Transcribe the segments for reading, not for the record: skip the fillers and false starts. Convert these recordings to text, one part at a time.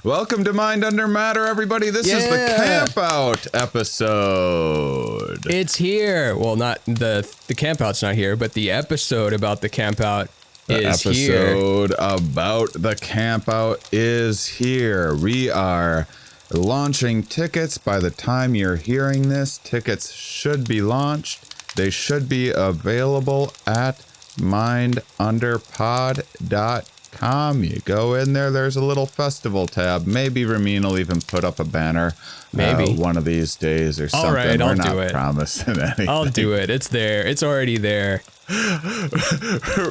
Welcome to Mind Under Matter, everybody. This is the Campout episode. It's here. Well, not the Campout's not here, but the episode about the Campout is here. The episode about the Campout is here. We are launching tickets. By the time you're hearing this, tickets should be launched. They should be available at mindunderpod.com. You go in there, there's a little festival tab. Maybe Ramin will even put up a banner one of these days or something. All right, We're I'll not do it. promising anything. I'll do it. It's there. It's already there.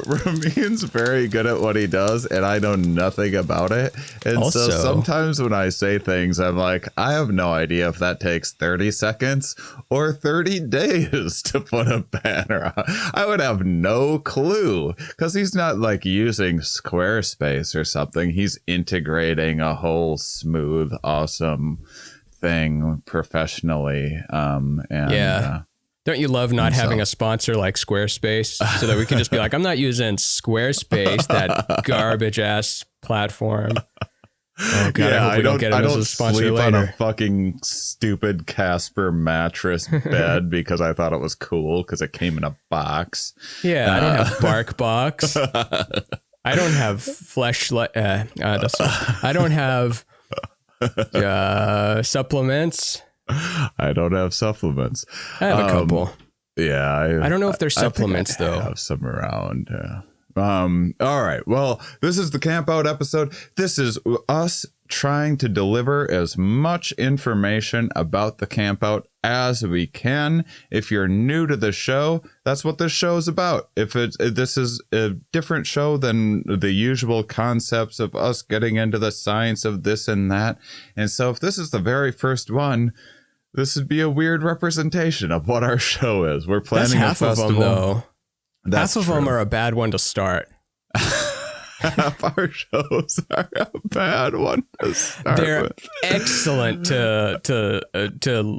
Ramin's very good at what he does, and I know nothing about it. And also, so sometimes when I say things, I'm like, I have no idea if that takes 30 seconds or 30 days to put a banner on. I would have no clue because he's not like using Squarespace or something. He's integrating a whole smooth, awesome thing professionally. Don't you love not having a sponsor like Squarespace so that we can just be like, I'm not using Squarespace, that garbage ass platform. Oh God, yeah, I hope we don't get him as a sponsor sleep later. on a fucking stupid Casper mattress bed because I thought it was cool because it came in a box. Yeah, I don't have Bark Box. I don't have I don't have supplements. I don't have supplements. I have a couple. Yeah. I don't know if they're supplements though. I have some around. Yeah. All right. Well, this is the Campout episode. This is us trying to deliver as much information about the Campout as we can. If you're new to the show, that's what this show is about. This is a different show than the usual concepts of us getting into the science of this and that. And so if this is the very first one, this would be a weird representation of what our show is. We're planning half a festival. Of them, though. That's half of them are a bad one to start. Half our shows are a bad one to start They're with. excellent to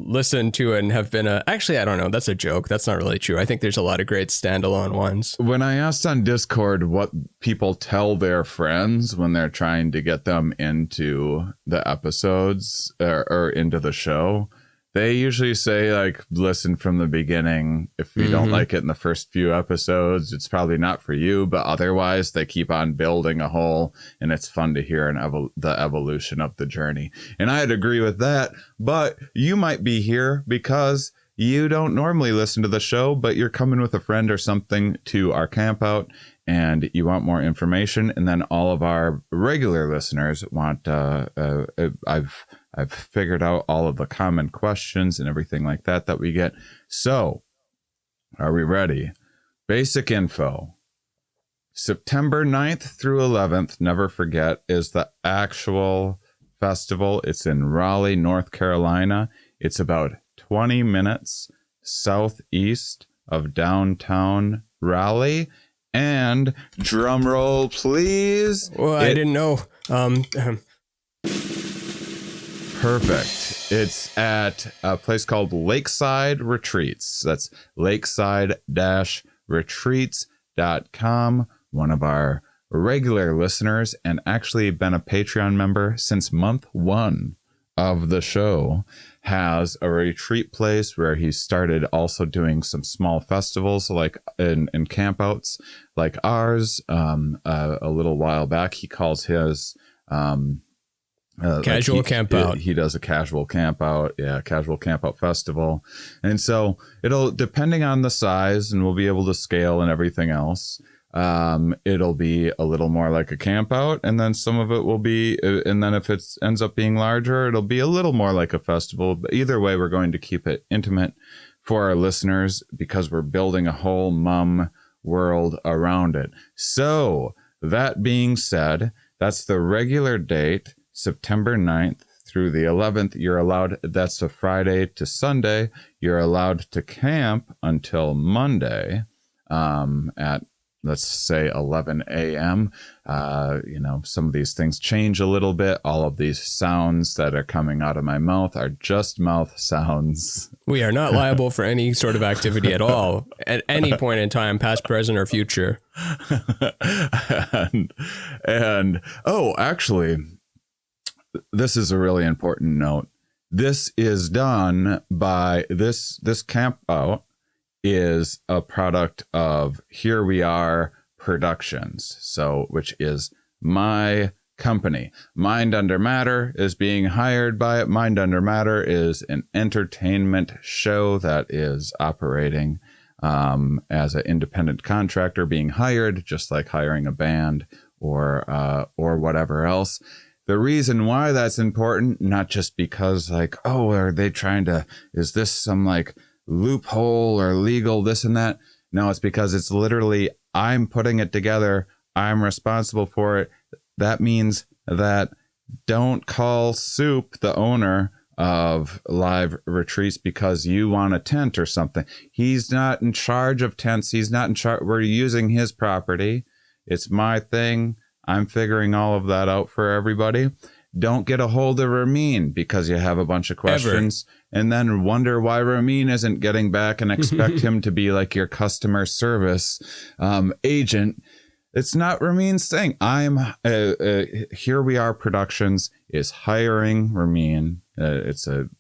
listen to and have been actually, I don't know. That's a joke. That's not really true. I think there's a lot of great standalone ones. When I asked on Discord what people tell their friends when they're trying to get them into the episodes or into the show, they usually say, like, listen from the beginning. If you don't like it in the first few episodes, it's probably not for you. But otherwise, they keep on building a whole, and it's fun to hear the evolution of the journey. And I'd agree with that. But you might be here because you don't normally listen to the show, but you're coming with a friend or something to our Campout, and you want more information. And then all of our regular listeners want, I've figured out all of the common questions and everything like that we get. So, are we ready? Basic info. September 9th through 11th, never forget, is the actual festival. It's in Raleigh, North Carolina. It's about 20 minutes southeast of downtown Raleigh. And drum roll, please. Well, I didn't know. Perfect. It's at a place called Lakeside Retreats. That's lakeside-retreats.com. One of our regular listeners and actually been a Patreon member since month 1 of the show has a retreat place where he started also doing some small festivals like in campouts like ours a little while back. He calls his casual campout. He does a casual campout. Yeah, casual campout festival. And so it'll, depending on the size, and we'll be able to scale and everything else, it'll be a little more like a campout, and then some of it will be, and then if it ends up being larger, it'll be a little more like a festival. But either way, we're going to keep it intimate for our listeners because we're building a whole MUM world around it. So that being said, that's the regular date, September 9th through the 11th. You're allowed, that's a Friday to Sunday. You're allowed to camp until Monday at, let's say, 11 a.m. Some of these things change a little bit. All of these sounds that are coming out of my mouth are just mouth sounds. We are not liable for any sort of activity at all at any point in time, past, present, or future. and actually, this is a really important note. This is done by this Campout is a product of Here We Are Productions, so which is my company. Mind Under Matter is being hired by it. Mind Under Matter is an entertainment show that is operating as an independent contractor, being hired, just like hiring a band or whatever else. The reason why that's important, not just because like, oh, are they trying to, is this some like loophole or legal this and that? No, it's because it's literally, I'm putting it together. I'm responsible for it. That means that don't call Soup, the owner of Live Retreats, because you want a tent or something. He's not in charge of tents. He's not in charge. We're using his property. It's my thing. I'm figuring all of that out for everybody. Don't get a hold of Ramin because you have a bunch of questions and then wonder why Ramin isn't getting back and expect him to be like your customer service agent. It's not Ramin's thing. Here We Are Productions is hiring Ramin. It's a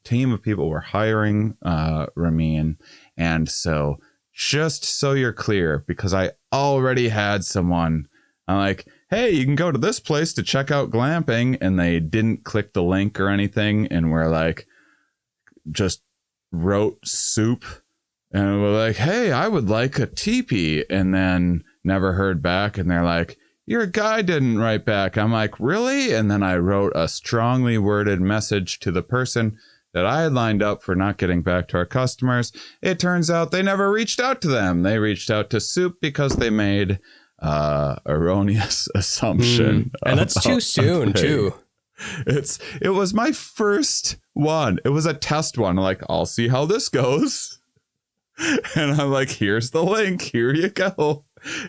team of people. We're hiring Ramin. And so just so you're clear, because I already had someone, I'm like, hey, you can go to this place to check out glamping. And they didn't click the link or anything. And we're like, just wrote Soup. And we're like, hey, I would like a teepee. And then never heard back. And they're like, your guy didn't write back. I'm like, really? And then I wrote a strongly worded message to the person that I had lined up for not getting back to our customers. It turns out they never reached out to them. They reached out to Soup because they made erroneous assumption. And that's too soon too. It was my first one. It was a test one. Like, I'll see how this goes. And I'm like, here's the link. Here you go.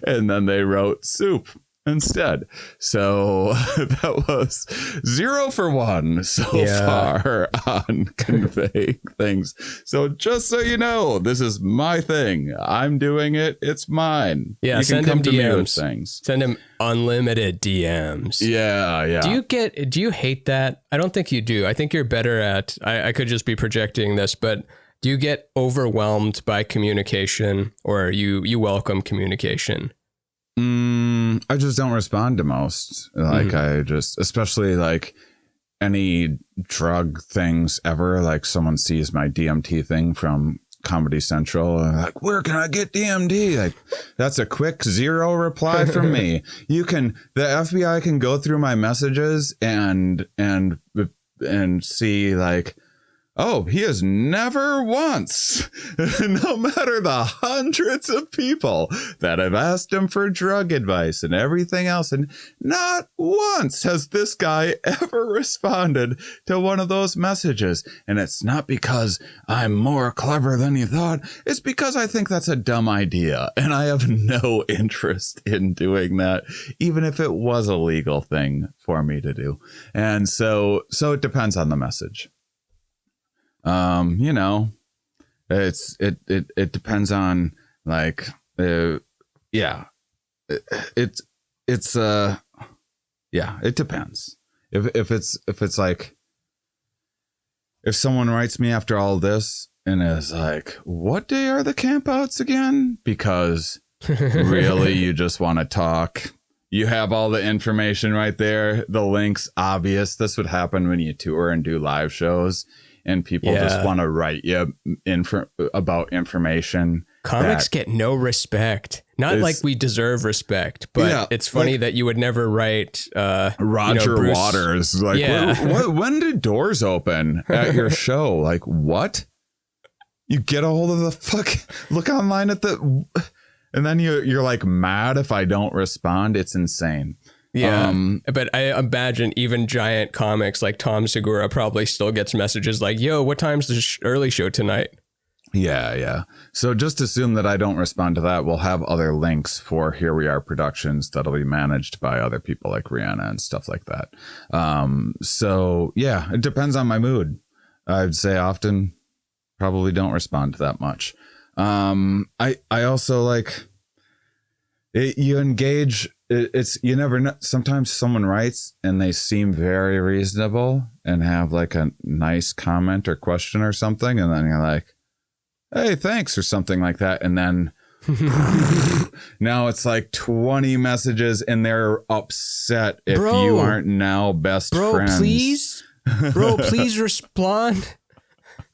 And then they wrote Soup instead. So that was 0 for 1 so far on conveying things. So just so you know, this is my thing. I'm doing it. It's mine. Yeah, you send can come him to me with DMs. things. Send him unlimited DMs. Yeah. Do you hate that? I don't think you do. I think you're better at, I could just be projecting this, but do you get overwhelmed by communication, or you welcome communication? I just don't respond to most. Like I just, especially like any drug things ever, like someone sees my DMT thing from Comedy Central and like, where can I get DMT? Like, that's a quick 0 reply from me. The FBI can go through my messages and see like, oh, he has never once, no matter the hundreds of people that have asked him for drug advice and everything else, and not once has this guy ever responded to one of those messages. And it's not because I'm more clever than you thought. It's because I think that's a dumb idea. And I have no interest in doing that, even if it was a legal thing for me to do. And so it depends on the message. It depends on like, it depends. If it's like, if someone writes me after all this and is like, what day are the campouts again? Because really, you just want to talk. You have all the information right there. The link's obvious. This would happen when you tour and do live shows. And people just want to write you about information. Comics get no respect. Not like we deserve respect, but it's funny like, that you would never write Roger Bruce Waters. Like, when did doors open at your show? Like, what? You get a hold of the look online at the, and then you're like mad if I don't respond. It's insane. Yeah, but I imagine even giant comics like Tom Segura probably still gets messages like, yo, what time's the early show tonight? Yeah. So just assume that I don't respond to that. We'll have other links for Here We Are Productions that'll be managed by other people like Rihanna and stuff like that. So yeah, it depends on my mood. I'd say often probably don't respond to that much. I also like... You engage. It's you never know. Sometimes someone writes and they seem very reasonable and have like a nice comment or question or something, and then you're like, "Hey, thanks," or something like that, and then now it's like 20 messages and they're upset if you aren't now best friends. Bro, please respond.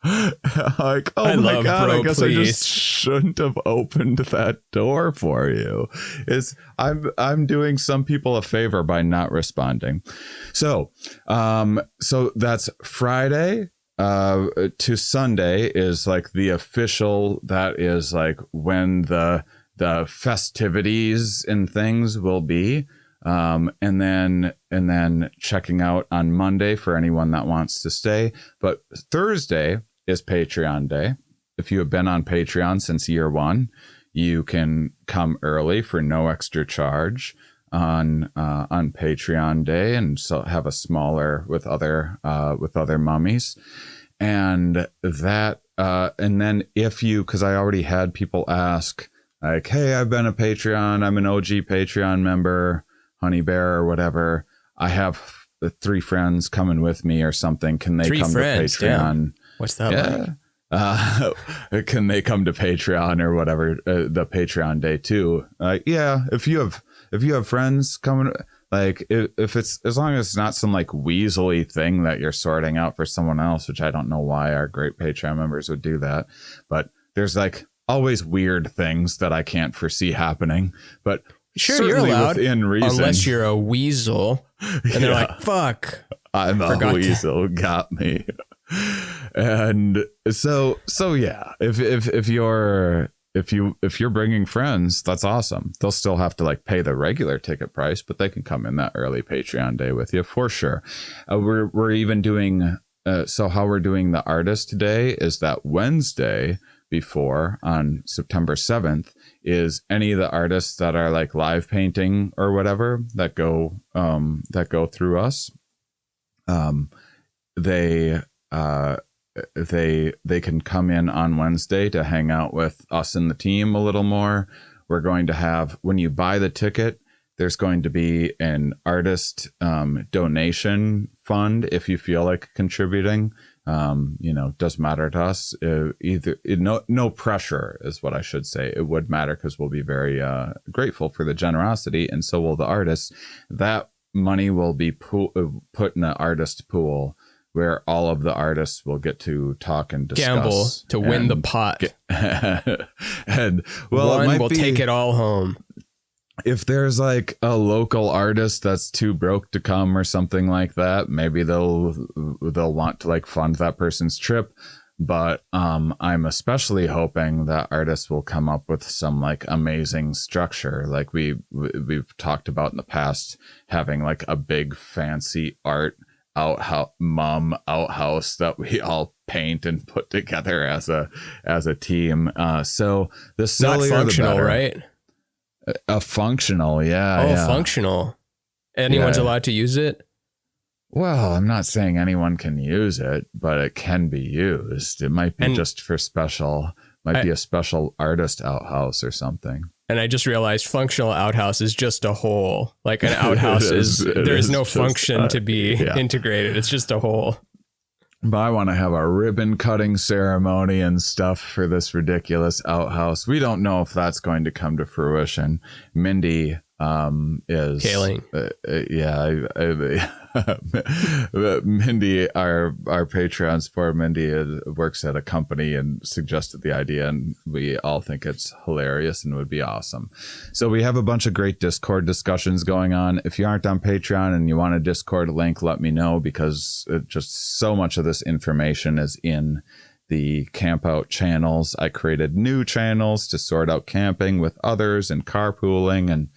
Like, oh my God, I guess I just shouldn't have opened that door for you. I'm doing some people a favor by not responding. So that's Friday to Sunday is like the official, that is like when the festivities and things will be. And then checking out on Monday for anyone that wants to stay. But Thursday is Patreon Day. If you have been on Patreon since year one, you can come early for no extra charge on Patreon Day, and so have a smaller with other mummies. And that and then if you, because I already had people ask like, hey, I've been a Patreon, I'm an OG Patreon member, Honey Bear or whatever, I have 3 friends coming with me or something. Can they come to Patreon? Yeah. What's that like? Can they come to Patreon or whatever, the Patreon Day too? Yeah, if you have friends coming, like if it's, as long as it's not some like weaselly thing that you're sorting out for someone else, which I don't know why our great Patreon members would do that, but there's like always weird things that I can't foresee happening, but sure, you're allowed within reason. Unless you're a weasel. And they're like, fuck. I'm a weasel. Got me. And so yeah, if you're bringing friends, that's awesome. They'll still have to like pay the regular ticket price, but they can come in that early Patreon Day with you for sure. We're even doing, so how we're doing the artist today is that Wednesday before, on September 7th, is any of the artists that are like live painting or whatever that go through us. They can come in on Wednesday to hang out with us and the team a little more. We're going to have, when you buy the ticket, there's going to be an artist donation fund if you feel like contributing. Doesn't matter to us. No pressure is what I should say. It would matter because we'll be very grateful for the generosity, and so will the artists. That money will be put in an artist pool where all of the artists will get to talk and discuss. Gamble to win the pot. And one will take it all home. If there's like a local artist that's too broke to come or something like that, maybe they'll want to like fund that person's trip. But I'm especially hoping that artists will come up with some like amazing structure. Like we've talked about in the past, having like a big fancy art outhouse that we all paint and put together as a team. So the sillier, not functional, the better. Right? A functional, yeah. Functional. Anyone's allowed to use it? Well, I'm not saying anyone can use it, but it can be used. It might be just for be a special artist outhouse or something. And I just realized functional outhouse is just a hole. Like an outhouse there is no function to be integrated. It's just a hole. But I want to have a ribbon cutting ceremony and stuff for this ridiculous outhouse. We don't know if that's going to come to fruition. Mindy is Kaling. Mindy, our Patreon support, Mindy works at a company and suggested the idea, and we all think it's hilarious and would be awesome. So we have a bunch of great Discord discussions going on. If you aren't on Patreon and you want a Discord link, let me know, because just so much of this information is in the Campout channels. I created new channels to sort out camping with others and carpooling and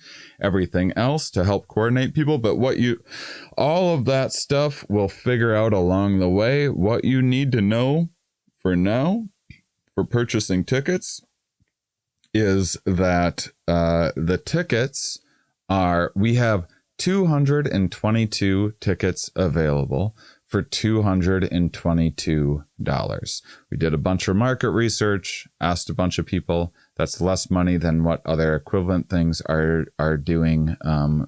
everything else to help coordinate people. But all of that stuff we'll figure out along the way. What you need to know for now for purchasing tickets is that the tickets we have 222 tickets available for $222. We did a bunch of market research, asked a bunch of people. That's less money than what other equivalent things are doing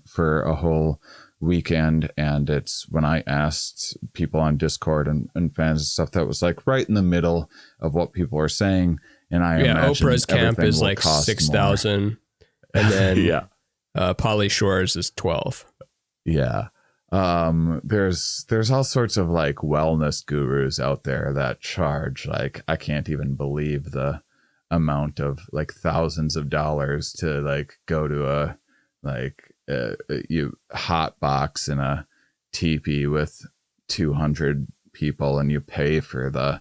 for a whole weekend. And it's when I asked people on Discord and fans and stuff, that was like right in the middle of what people were saying. And I imagine Oprah's camp is like 6,000, and then Polly Shore's is 12. Yeah. There's all sorts of like wellness gurus out there that charge like, I can't even believe the amount of like thousands of dollars to like go to a you hot box in a teepee with 200 people, and you pay for the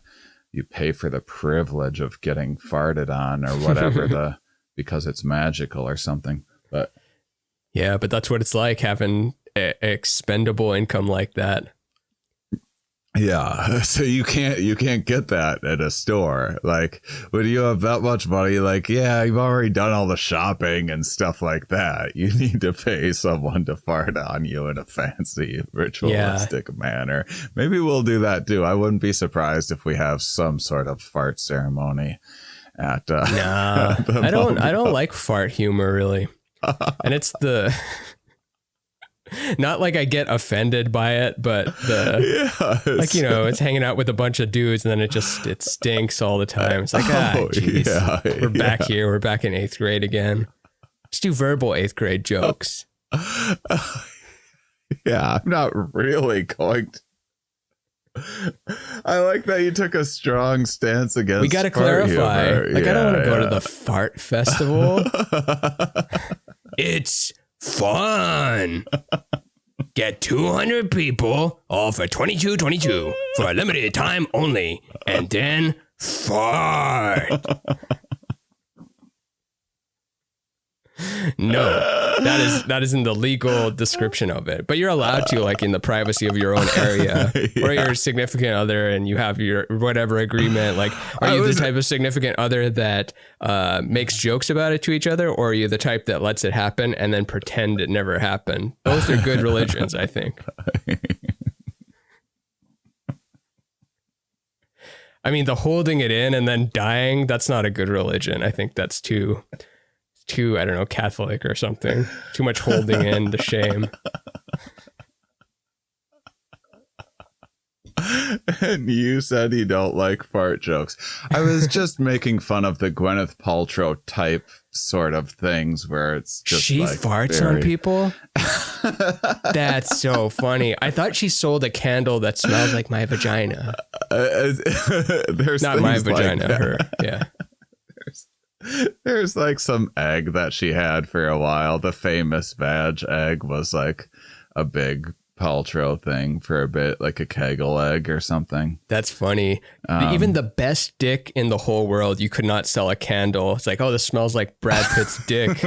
privilege of getting farted on or whatever because it's magical or something. But yeah, but that's what it's like having expendable income like that. Yeah, so you can't get that at a store. Like when you have that much money, like, yeah, you've already done all the shopping and stuff like that. You need to pay someone to fart on you in a fancy ritualistic manner. Maybe we'll do that too. I wouldn't be surprised if we have some sort of fart ceremony at I don't like fart humor really. And it's not like I get offended by it, but it's hanging out with a bunch of dudes and then it stinks all the time. It's like, geez, we're back here. We're back in 8th grade again. Let's do verbal 8th grade jokes. Yeah, I'm not really going to. I like that you took a strong stance against. We got to clarify. Humor. Like, I don't want to go to the fart festival. It's fun. Get 200 people, all for $22.22 for a limited time only, and then fart. No, that isn't the legal description of it, but you're allowed to, like, in the privacy of your own area or your significant other, and you have your whatever agreement. Like, are you the type of significant other that makes jokes about it to each other, or are you the type that lets it happen and then pretend it never happened? Both are good religions, I think. I mean, the holding it in and then dying, that's not a good religion. I think that's too, I don't know, Catholic or something. Too much holding in the shame. And you said you don't like fart jokes. I was just making fun of the Gwyneth Paltrow type sort of things where it's just she like farts on people. That's so funny. I thought she sold a candle that smells like my vagina. There's not my like vagina, her. Yeah. There's like some egg that she had for a while. The famous vag egg was like a big Paltrow thing for a bit, like a Kegel egg or something. That's funny. Even the best dick in the whole world, you could not sell a candle. It's like, oh, this smells like Brad Pitt's dick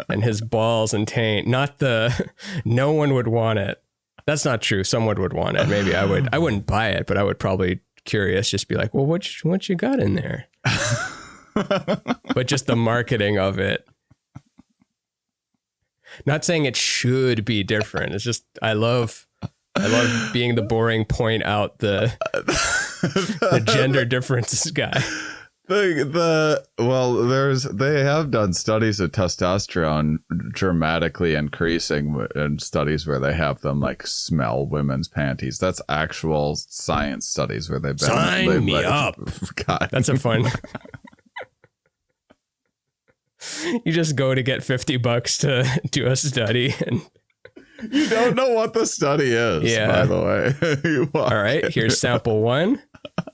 and his balls and taint. No one would want it. That's not true. Someone would want it. Maybe I would. I wouldn't buy it, but I would probably curious, just be like, well, what you got in there? But just the marketing of it. Not saying it should be different. It's just I love being the boring point out the gender differences guy. They have done studies of testosterone dramatically increasing in studies where they have them like smell women's panties. That's actual science studies where they've been. Sign me up. God. That's a fun. You just go to get $50 to do a study, and you don't know what the study is. Yeah. By the way. All right. Here's sample 1,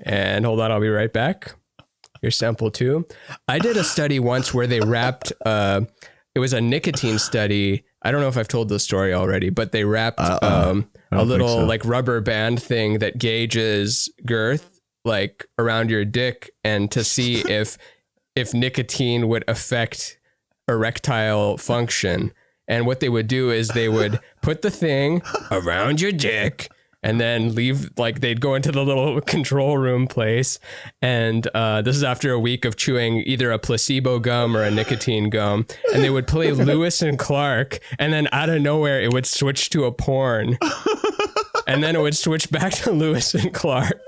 and hold on, I'll be right back. Here's sample 2. I did a study once where they wrapped. It was a nicotine study. I don't know if I've told the story already, but they wrapped a little like rubber band thing that gauges girth like around your dick, and to see if nicotine would affect erectile function. And what they would do is they would put the thing around your dick and then leave, like they'd go into the little control room place. And this is after a week of chewing either a placebo gum or a nicotine gum. And they would play Lewis and Clark. And then out of nowhere, it would switch to a porn. and then it would switch back to Lewis and Clark.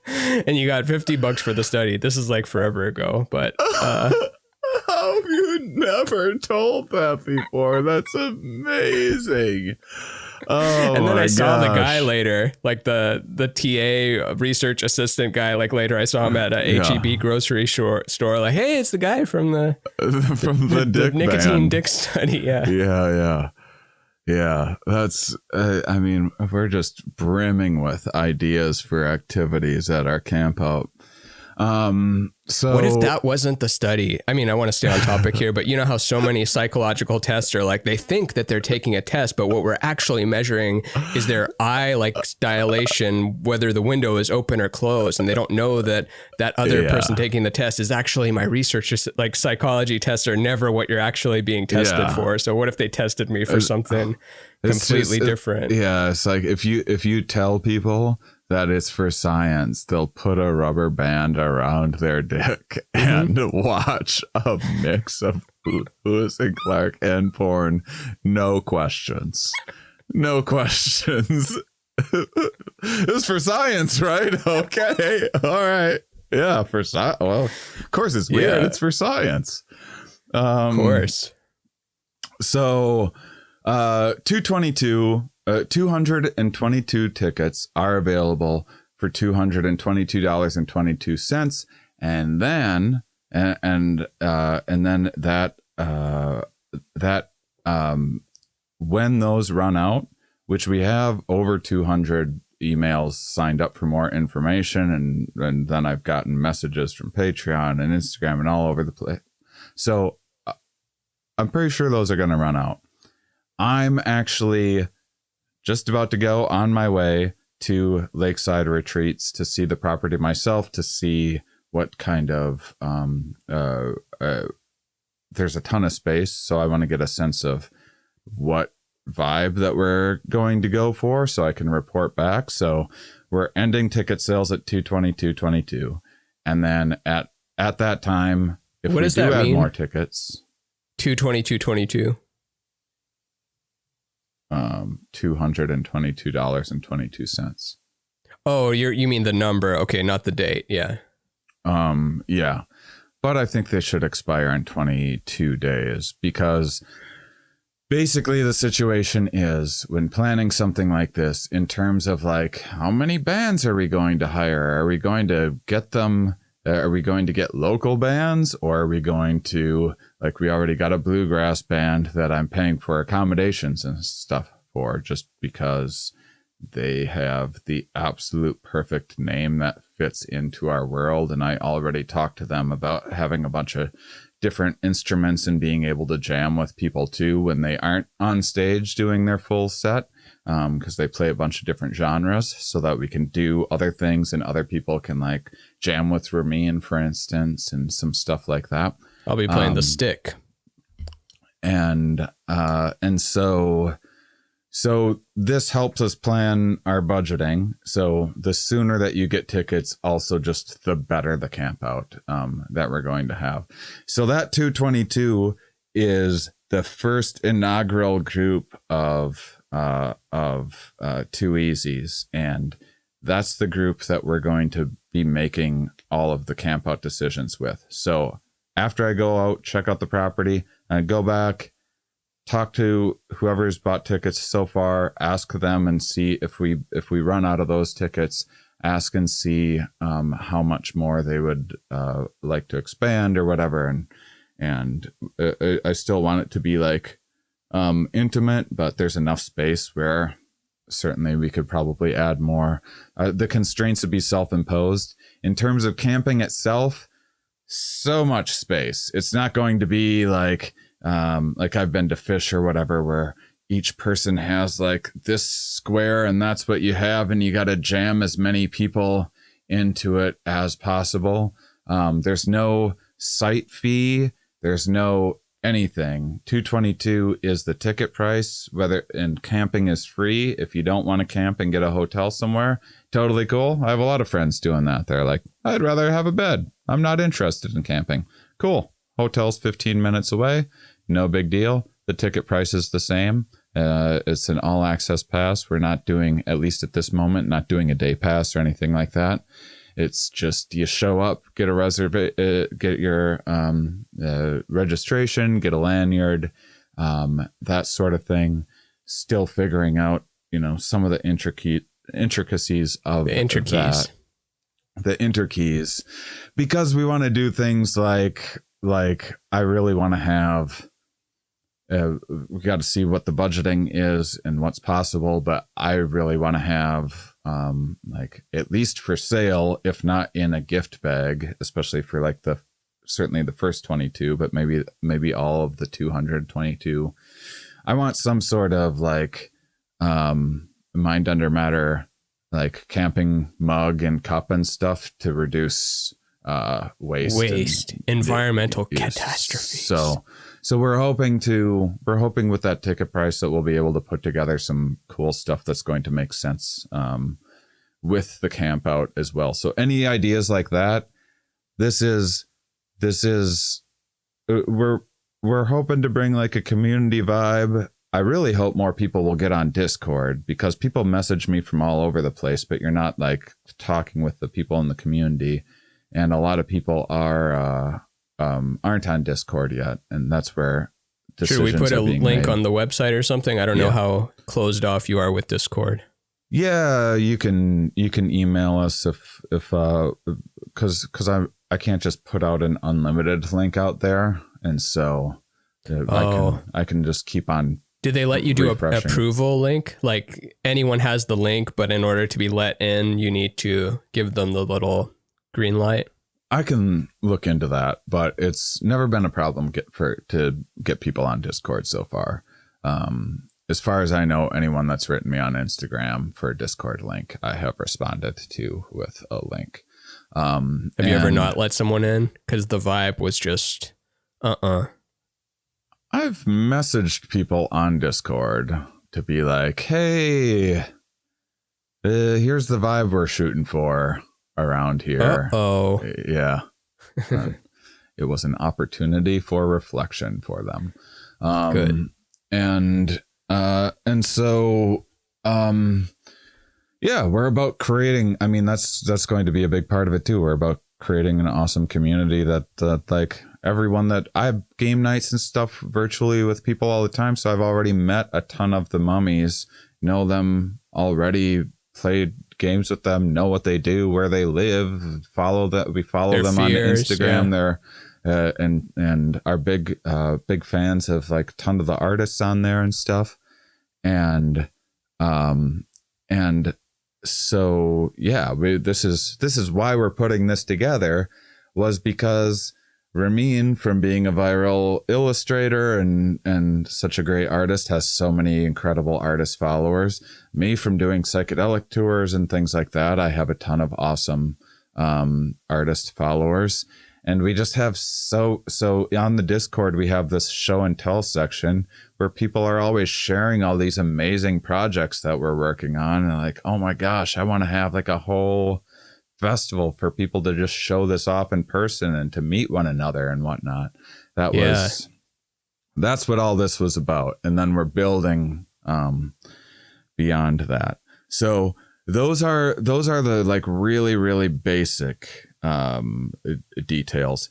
And you got $50 for the study. This is like forever ago, but how have you never told that before? That's amazing. Oh, and then I saw the gosh. guy later, like the TA research assistant guy. Like later, I saw him at a HEB grocery store. Like, hey, it's the guy from the Dick nicotine band. dick study. Yeah. That's. I mean, we're just brimming with ideas for activities at our campout. So what if that wasn't the study? I mean, I want to stay on topic here, but you know how so many psychological tests are like, they think that they're taking a test, but what we're actually measuring is their eye like dilation, whether the window is open or closed. And they don't know that other person taking the test is actually my research. Like psychology tests are never what you're actually being tested for. So what if they tested me for something completely different? Yeah. It's like, if you tell people that it's for science, they'll put a rubber band around their dick and watch a mix of Lewis and Clark and porn. No questions. It's for science, right? Okay. All right. Yeah. For science. Well, of course it's weird. It's for science. Of course. So, 222 tickets are available for $222.22, and then when those run out, which we have over 200 emails signed up for more information, and then I've gotten messages from Patreon and Instagram and all over the place. So I'm pretty sure those are going to run out. I'm actually just about to go on my way to Lakeside Retreats to see the property myself, to see what kind of there's a ton of space, so I want to get a sense of what vibe that we're going to go for so I can report back. So we're ending ticket sales at $222.22, and then at that time, if what we does do that add mean? more tickets, $222.22. $222.22. Oh, you mean the number? Okay, not the date. Yeah. Yeah, but I think they should expire in 22 days, because basically the situation is, when planning something like this, in terms of like, how many bands are we going to hire? Are we going to get them? Are we going to get local bands, or are we going to, like, we already got a bluegrass band that I'm paying for accommodations and stuff for, just because they have the absolute perfect name that fits into our world. And I already talked to them about having a bunch of different instruments and being able to jam with people too when they aren't on stage doing their full set, because they play a bunch of different genres, so that we can do other things and other people can like jam with Ramin, for instance, and some stuff like that. I'll be playing the stick. And so this helps us plan our budgeting. So the sooner that you get tickets, also just the better the camp out that we're going to have. So that 222 is the first inaugural group of 2 Easies, and that's the group that we're going to be making all of the camp out decisions with. So after I go out, check out the property, and go back, talk to whoever's bought tickets so far, ask them and see if we run out of those tickets, ask and see how much more they would like to expand or whatever. And I still want it to be like intimate, but there's enough space where certainly we could probably add more. The constraints would be self-imposed. In terms of camping itself, so much space. It's not going to be like I've been to Fish or whatever, where each person has like this square and that's what you have, and you got to jam as many people into it as possible. There's no site fee. There's no anything. $222 is the ticket price, and camping is free. If you don't want to camp and get a hotel somewhere, totally cool. I have a lot of friends doing that. They're like, I'd rather have a bed. I'm not interested in camping. Cool. Hotel's 15 minutes away. No big deal. The ticket price is the same. It's an all access pass. We're not doing, at least at this moment, not doing a day pass or anything like that. It's just you show up, get a get your registration, get a lanyard, that sort of thing. Still figuring out, some of the intricacies of that. The interkeys, because we want to do things like I really want to have. We got to see what the budgeting is and what's possible, but I really want to have at least for sale, if not in a gift bag, especially for certainly the first 22, but maybe all of the 222. I want some sort of mind under matter, camping mug and cup and stuff to reduce waste, environmental catastrophes. So we're hoping with that ticket price that we'll be able to put together some cool stuff that's going to make sense with the Campout as well. So any ideas like that? This is we're hoping to bring a community vibe. I really hope more people will get on Discord, because people message me from all over the place, but you're not talking with the people in the community, and a lot of people aren't on Discord yet, and that's where decisions should we put a link made on the website or something? I don't know how closed off you are with Discord. Yeah, you can email us if because I can't just put out an unlimited link out there, and so I can just keep on. Did they let you do an approval link? Anyone has the link, but in order to be let in, you need to give them the little green light? I can look into that, but it's never been a problem to get people on Discord so far. As far as I know, anyone that's written me on Instagram for a Discord link, I have responded to with a link. Have you ever not let someone in? Because the vibe was just, I've messaged people on Discord to be like, hey, here's the vibe we're shooting for around here. Uh-oh. Yeah. It was an opportunity for reflection for them. Good. And so, we're about creating, that's going to be a big part of it too. We're about creating an awesome community that everyone that I have game nights and stuff virtually with people all the time. So I've already met a ton of the mummies, know them already, played games with them, know what they do, where they live, we follow them on Instagram. They're and are big fans of a ton of the artists on there and stuff. And so this is why we're putting this together, was because Ramin, from being a viral illustrator and such a great artist, has so many incredible artist followers. Me, from doing psychedelic tours and things like that, I have a ton of awesome artist followers. And we just have so on the Discord, we have this show and tell section where people are always sharing all these amazing projects that we're working on. And oh my gosh, I want to have a whole festival for people to just show this off in person and to meet one another and whatnot. That's what all this was about. And then we're building beyond that. So those are the really, really basic details.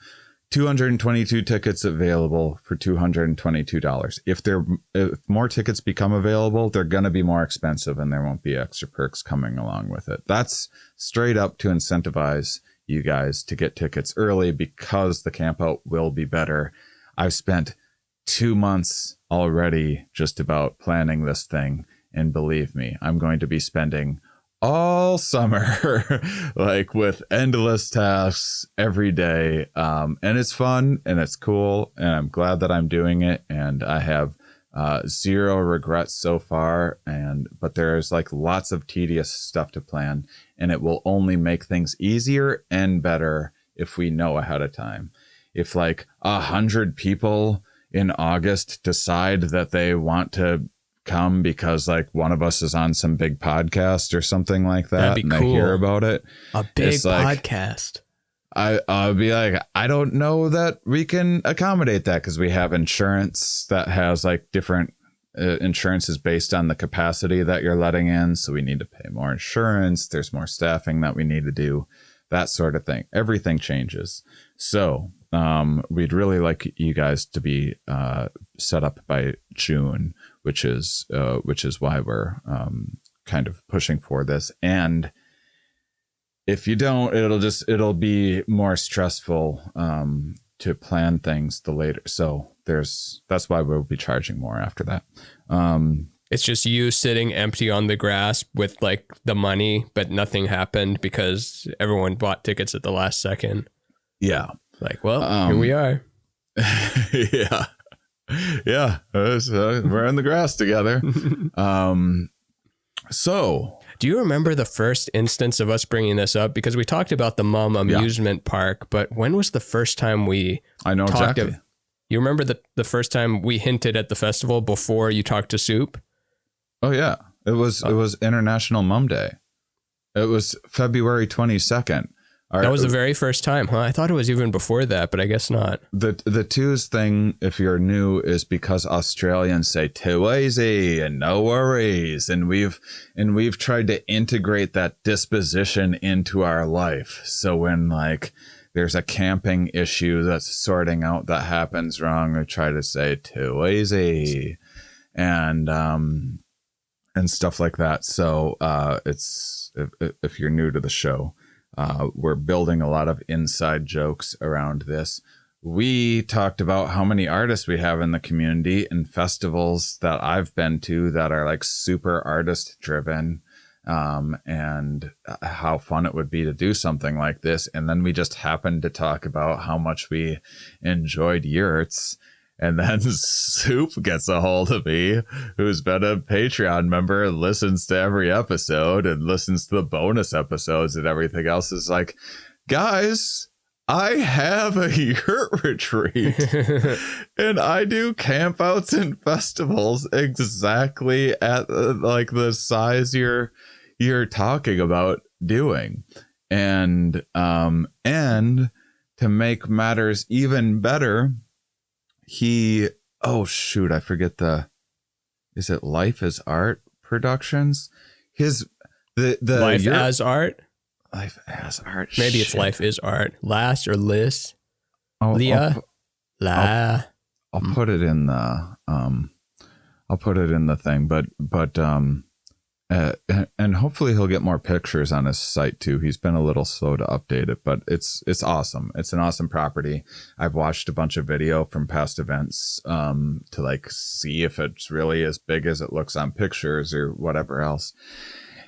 222 tickets available for $222. If more tickets become available, they're going to be more expensive, and there won't be extra perks coming along with it. That's straight up to incentivize you guys to get tickets early, because the Campout will be better. I've spent 2 months already just about planning this thing, and believe me, I'm going to be spending all summer with endless tasks every day, and it's fun and it's cool, and I'm glad that I'm doing it, and I have zero regrets so far, but there's lots of tedious stuff to plan, and it will only make things easier and better if we know ahead of time. If 100 people in August decide that they want to come because one of us is on some big podcast or something like that, and cool. They hear about it, a big podcast, I'll be I don't know that we can accommodate that, because we have insurance that has different insurance is based on the capacity that you're letting in. So we need to pay more insurance. There's more staffing that we need to do, that sort of thing. Everything changes. So we'd really like you guys to be set up by June, which is why we're kind of pushing for this. And if you don't, it'll be more stressful to plan things the later. So that's why we'll be charging more after that. It's just you sitting empty on the grass with like the money, but nothing happened because everyone bought tickets at the last second. Yeah. Like, well, here we are. Yeah. Yeah. We're in the grass together. So do you remember the first instance of us bringing this up? Because we talked about the MUM amusement park, but when was the first time I know exactly. You remember the first time we hinted at the festival before you talked to Soup? Oh yeah. It was International MUM Day. It was February 22nd. That was the very first time, huh? I thought it was even before that, but I guess not. The twos thing, if you're new, is because Australians say too easy and no worries, and we've tried to integrate that disposition into our life. So when like there's a camping issue that's sorting out that happens wrong, we try to say too easy, and stuff like that. So it's if you're new to the show. We're building a lot of inside jokes around this. We talked about how many artists we have in the community and festivals that I've been to that are like super artist driven, and how fun it would be to do something like this. And then we just happened to talk about how much we enjoyed yurts. And then Soup gets a hold of me, who's been a Patreon member and listens to every episode and listens to the bonus episodes and everything else. Is like, guys, I have a yurt retreat and I do campouts and festivals exactly at like the size you're talking about doing. And to make matters even better, I forget is it Life is Art Productions? The Life as Art? Life as Art. Maybe it's Life is Art. Last or Liz? Leah? I'll put it in the thing, but and hopefully he'll get more pictures on his site too. He's been a little slow to update it, but it's awesome. It's an awesome property. I've watched a bunch of video from past events to like see if it's really as big as it looks on pictures or whatever else.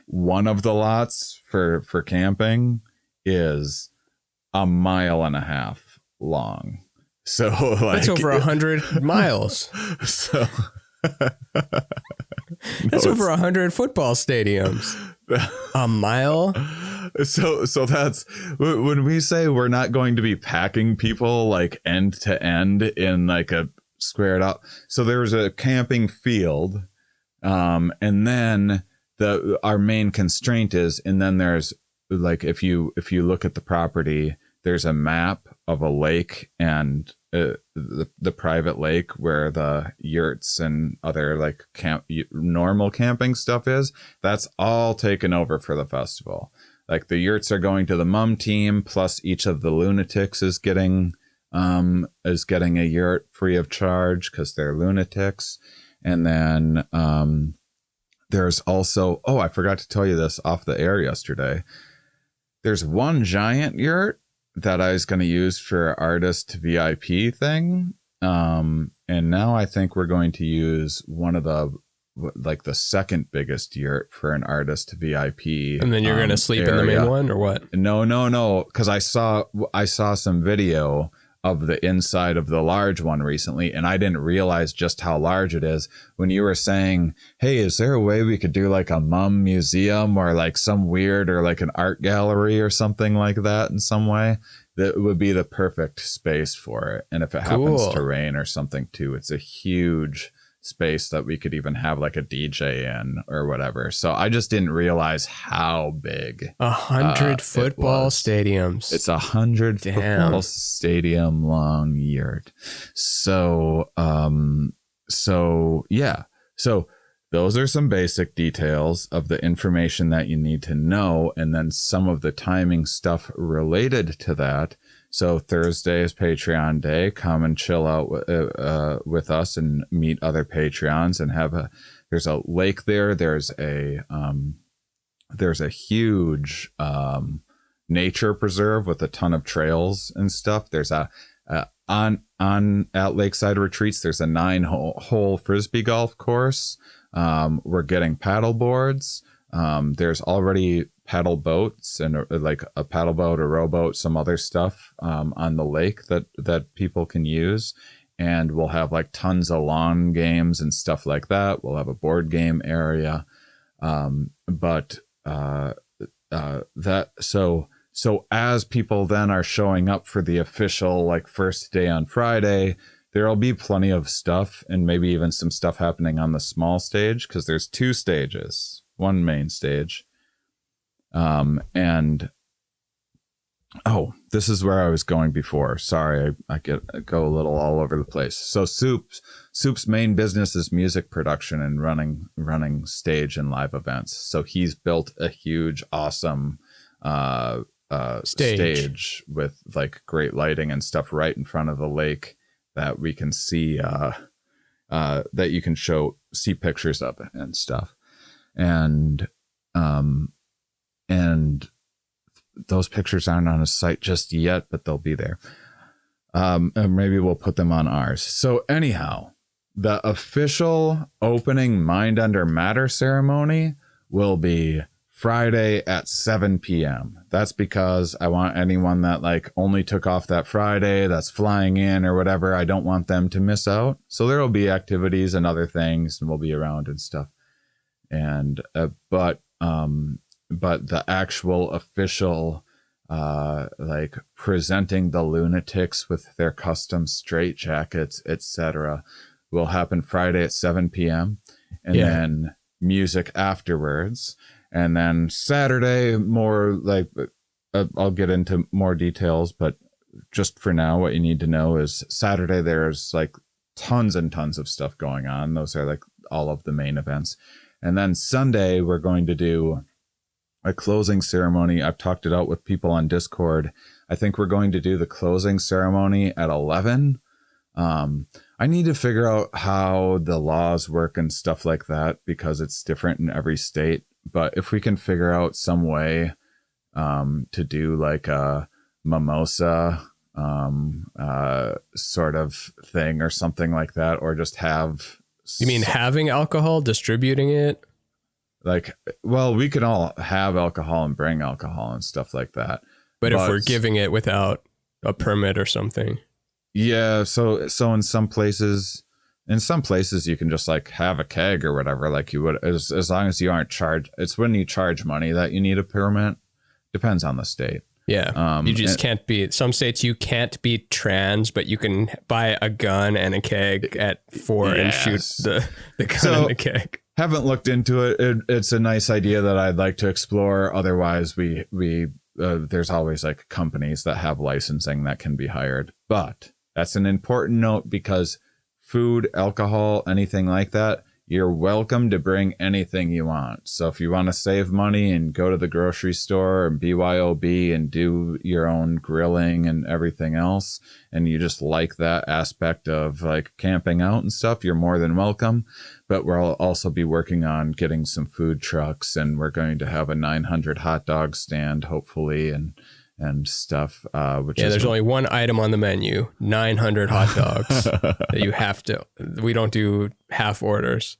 One of the lots for camping is 1.5 miles long. So like, that's over 100 miles. So that's over 100 football stadiums. A mile. So that's when we say we're not going to be packing people like end to end in like a squared out. So there's a camping field, and then our main constraint is, and then there's like if you look at the property, there's a map of a lake and the private lake where the yurts and other like normal camping stuff is. That's all taken over for the festival. Like the yurts are going to the MUM team, plus each of the lunatics is getting a yurt free of charge because they're lunatics. And then there's also, I forgot to tell you this off the air yesterday. There's one giant yurt that I was going to use for artist VIP thing. And now I think we're going to use one of the second biggest yurt for an artist VIP. And then you're going to sleep area. In the main one or what? No. Cause I saw some video of the inside of the large one recently, and I didn't realize just how large it is when you were saying, hey, is there a way we could do like a MUM museum or like some weird or like an art gallery or something like that in some way? That would be the perfect space for it. And if it happens to rain or something too, it's a huge space that we could even have like a DJ in or whatever. So I just didn't realize how big 100 football stadiums. It's 100 football stadium long yurt. So yeah. So those are some basic details of the information that you need to know, and then some of the timing stuff related to that. So Thursday is Patreon day. Come and chill out with us and meet other Patreons and there's a lake there. There's a huge nature preserve with a ton of trails and stuff. There's at Lakeside Retreats, there's a 9-hole frisbee golf course. We're getting paddle boards. There's already paddle boats and like a paddle boat, a rowboat, some other stuff on the lake that people can use. And we'll have like tons of lawn games and stuff like that. We'll have a board game area. So as people then are showing up for the official like first day on Friday, there'll be plenty of stuff and maybe even some stuff happening on the small stage, because there's 2 stages, one main stage. This is where I was going before. Sorry, I go a little all over the place. So Soup's main business is music production and running stage and live events. So he's built a huge, awesome stage with like great lighting and stuff right in front of the lake that we can see, that you can see pictures of and stuff. And those pictures aren't on a site just yet, but they'll be there. And maybe we'll put them on ours. So anyhow, the official opening Mind Under Matter ceremony will be Friday at 7 p.m. That's because I want anyone that like only took off that Friday, that's flying in or whatever, I don't want them to miss out. So there will be activities and other things, and we'll be around and stuff. And but the actual official like presenting the lunatics with their custom straight jackets, etc., will happen Friday at 7 p.m. and then music afterwards. And then Saturday, more like I'll get into more details, but just for now, what you need to know is Saturday there's like tons and tons of stuff going on. Those are like all of the main events. And then Sunday, we're going to do a closing ceremony. I've talked it out with people on Discord. I think we're going to do the closing ceremony at 11. I need to figure out how the laws work and stuff like that, because it's different in every state. But if we can figure out some way to do like a mimosa sort of thing or something like that, or just have... You mean having alcohol, distributing it? Like, well, we can all have alcohol and bring alcohol and stuff like that. But if we're giving it without a permit or something. Yeah. So in some places you can just like have a keg or whatever, like you would, as long as you aren't charged. It's when you charge money that you need a permit. Depends on the state. Yeah. You just can't be, some states you can't be trans, but you can buy a gun and a keg at 4 and shoot the gun and the keg. Haven't looked into it. It's a nice idea that I'd like to explore. Otherwise, we there's always like companies that have licensing that can be hired. But that's an important note, because food, alcohol, anything like that, you're welcome to bring anything you want. So if you want to save money and go to the grocery store and BYOB and do your own grilling and everything else, and you just like that aspect of like camping out and stuff, you're more than welcome. But we'll also be working on getting some food trucks, and we're going to have a 900 hot dog stand, hopefully, and stuff. There's only one item on the menu, 900 hot dogs that you have to. We don't do half orders.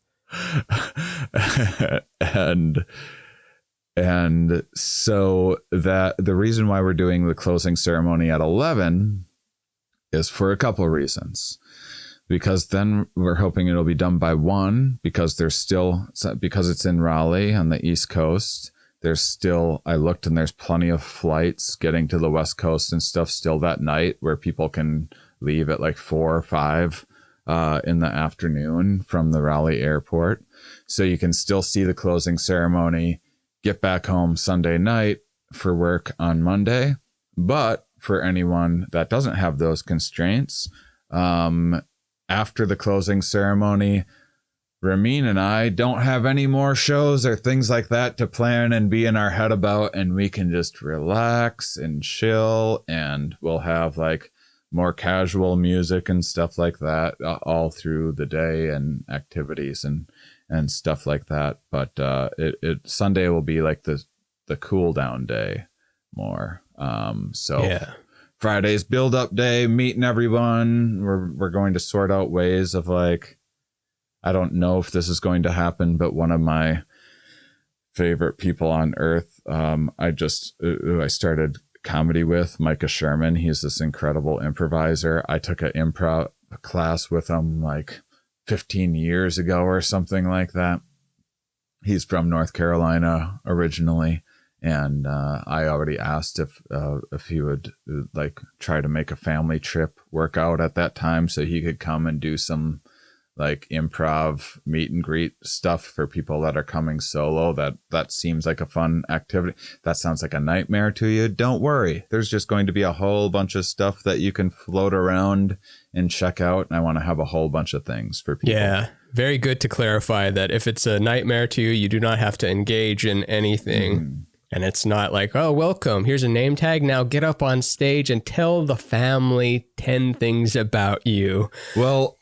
and so that the reason why we're doing the closing ceremony at 11 is for a couple of reasons. Because then we're hoping it'll be done by 1, because because it's in Raleigh on the East Coast. There's still, I looked, and there's plenty of flights getting to the West Coast and stuff still that night, where people can leave at like 4 or 5 in the afternoon from the Raleigh airport. So you can still see the closing ceremony, get back home Sunday night for work on Monday. But for anyone that doesn't have those constraints, after the closing ceremony, Ramin and I don't have any more shows or things like that to plan and be in our head about, and we can just relax and chill, and we'll have like more casual music and stuff like that all through the day, and activities and stuff like that. But Sunday will be like the cool down day more. So Yeah. Friday's build up day, meeting everyone. We're going to sort out ways of like, I don't know if this is going to happen, but one of my favorite people on earth, I started comedy with, Micah Sherman. He's this incredible improviser. I took an improv class with him like 15 years ago or something like that. He's from North Carolina originally, and I already asked if he would like try to make a family trip work out at that time so he could come and do some like improv meet and greet stuff for people that are coming solo. That seems like a fun activity. That sounds like a nightmare to you. Don't worry. There's just going to be a whole bunch of stuff that you can float around and check out. And I want to have a whole bunch of things for people. Yeah. Very good to clarify that if it's a nightmare to you, you do not have to engage in anything. And it's not like, oh, welcome. Here's a name tag. Now get up on stage and tell the family 10 things about you. Well,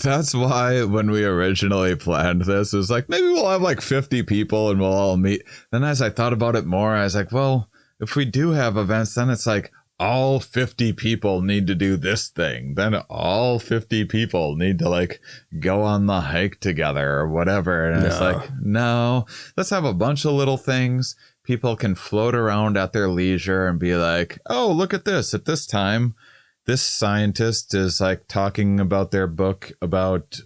that's why when we originally planned this, it was like, maybe we'll have like 50 people and we'll all meet. Then as I thought about it more, I was like, well, if we do have events, then it's like all 50 people need to do this thing. Then all 50 people need to like go on the hike together or whatever. And it's like, no, let's have a bunch of little things. People can float around at their leisure and be like, oh, look at this. At this time, this scientist is like talking about their book about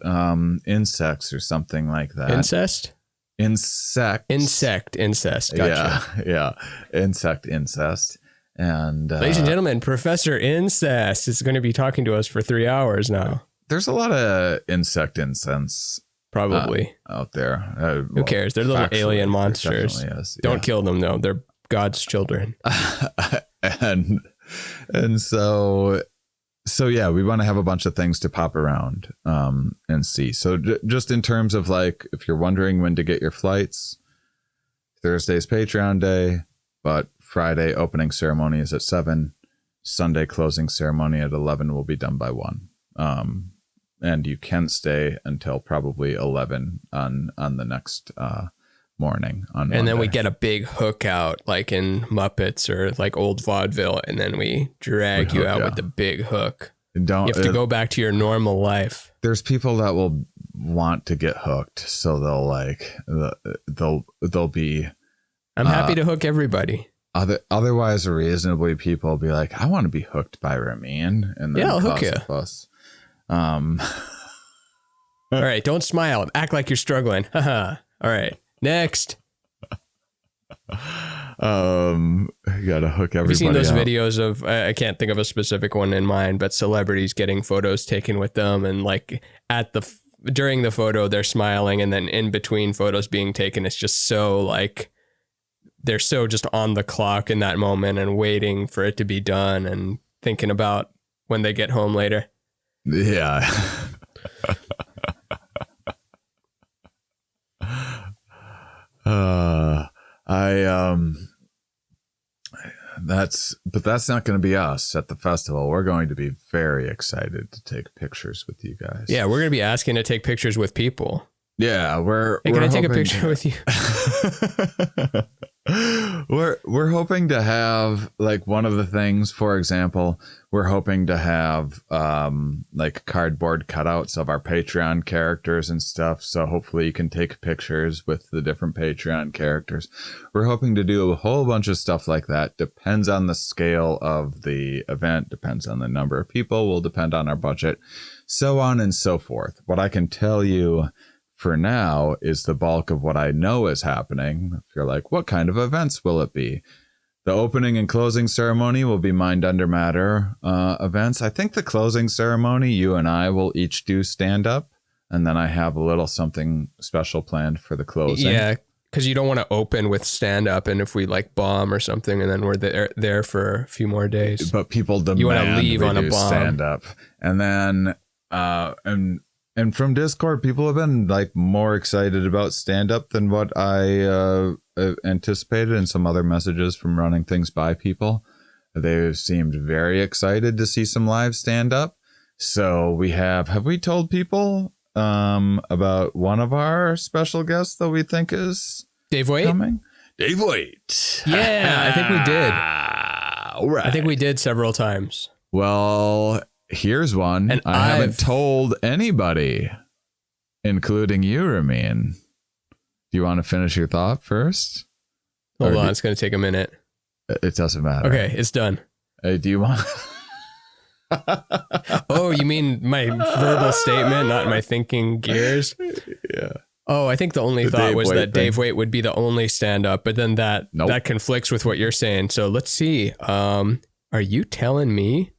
insects or something like that. Incest? Incest. Gotcha. Yeah. Incest. And ladies and gentlemen, Professor Incest is going to be talking to us for 3 hours now. There's a lot of insect incense probably out there. Who cares? They're little alien monsters. Don't kill them though. They're God's children. and so yeah, we want to have a bunch of things to pop around and see. So just in terms of like, if you're wondering when to get your flights, Thursday's Patreon day, but Friday opening ceremony is at 7. Sunday closing ceremony at 11 will be done by 1. And you can stay until probably 11 on the next morning on Monday. And then we get a big hook out like in Muppets or like old vaudeville, and then we drag you out with the big hook. You have to go back to your normal life. There's people that will want to get hooked, so they'll like they'll be. I'm happy to hook everybody. Otherwise, reasonably, people will be like, I want to be hooked by Ramin, and then I'll hook you. All right, don't smile. Act like you're struggling. All right. Next. You gotta hook everybody. Have you seen those videos of, I can't think of a specific one in mind, but celebrities getting photos taken with them, and like during the photo they're smiling, and then in between photos being taken, it's just so like they're so just on the clock in that moment and waiting for it to be done and thinking about when they get home later. Yeah. That's not going to be us at the festival. We're going to be very excited to take pictures with you guys. Yeah, we're going to be asking to take pictures with people. Yeah, can I take a picture with you? We're hoping to have like one of the things, for example, we're hoping to have like cardboard cutouts of our Patreon characters and stuff. So hopefully you can take pictures with the different Patreon characters. We're hoping to do a whole bunch of stuff like that. Depends on the scale of the event, depends on the number of people, will depend on our budget, so on and so forth. What I can tell you for now is the bulk of what I know is happening. If you're like, what kind of events will it be? The opening and closing ceremony will be Mind Under Matter events. I think the closing ceremony, you and I will each do stand-up, and then I have a little something special planned for the closing. Yeah, because you don't want to open with stand-up, and if we like bomb or something, and then we're there for a few more days. But people demand you want to leave on a bomb. Stand-up. And then And from Discord, people have been like more excited about stand-up than what I anticipated, and some other messages from running things by people. They seemed very excited to see some live stand-up. So have we told people about one of our special guests that we think is Dave Waite? coming? Dave Waite. Yeah, I think we did. All right. I think we did several times. Well, here's one. And I haven't told anybody, including you, Ramin. Do you want to finish your thought first? Hold on, it's going to take a minute. It doesn't matter. Okay, it's done. Hey, do you want... Oh, you mean my verbal statement, not my thinking gears? Yeah. Oh, I think the only thought Dave was Waite that Dave thing. Waite would be the only stand-up, but then that conflicts with what you're saying. So let's see. Are you telling me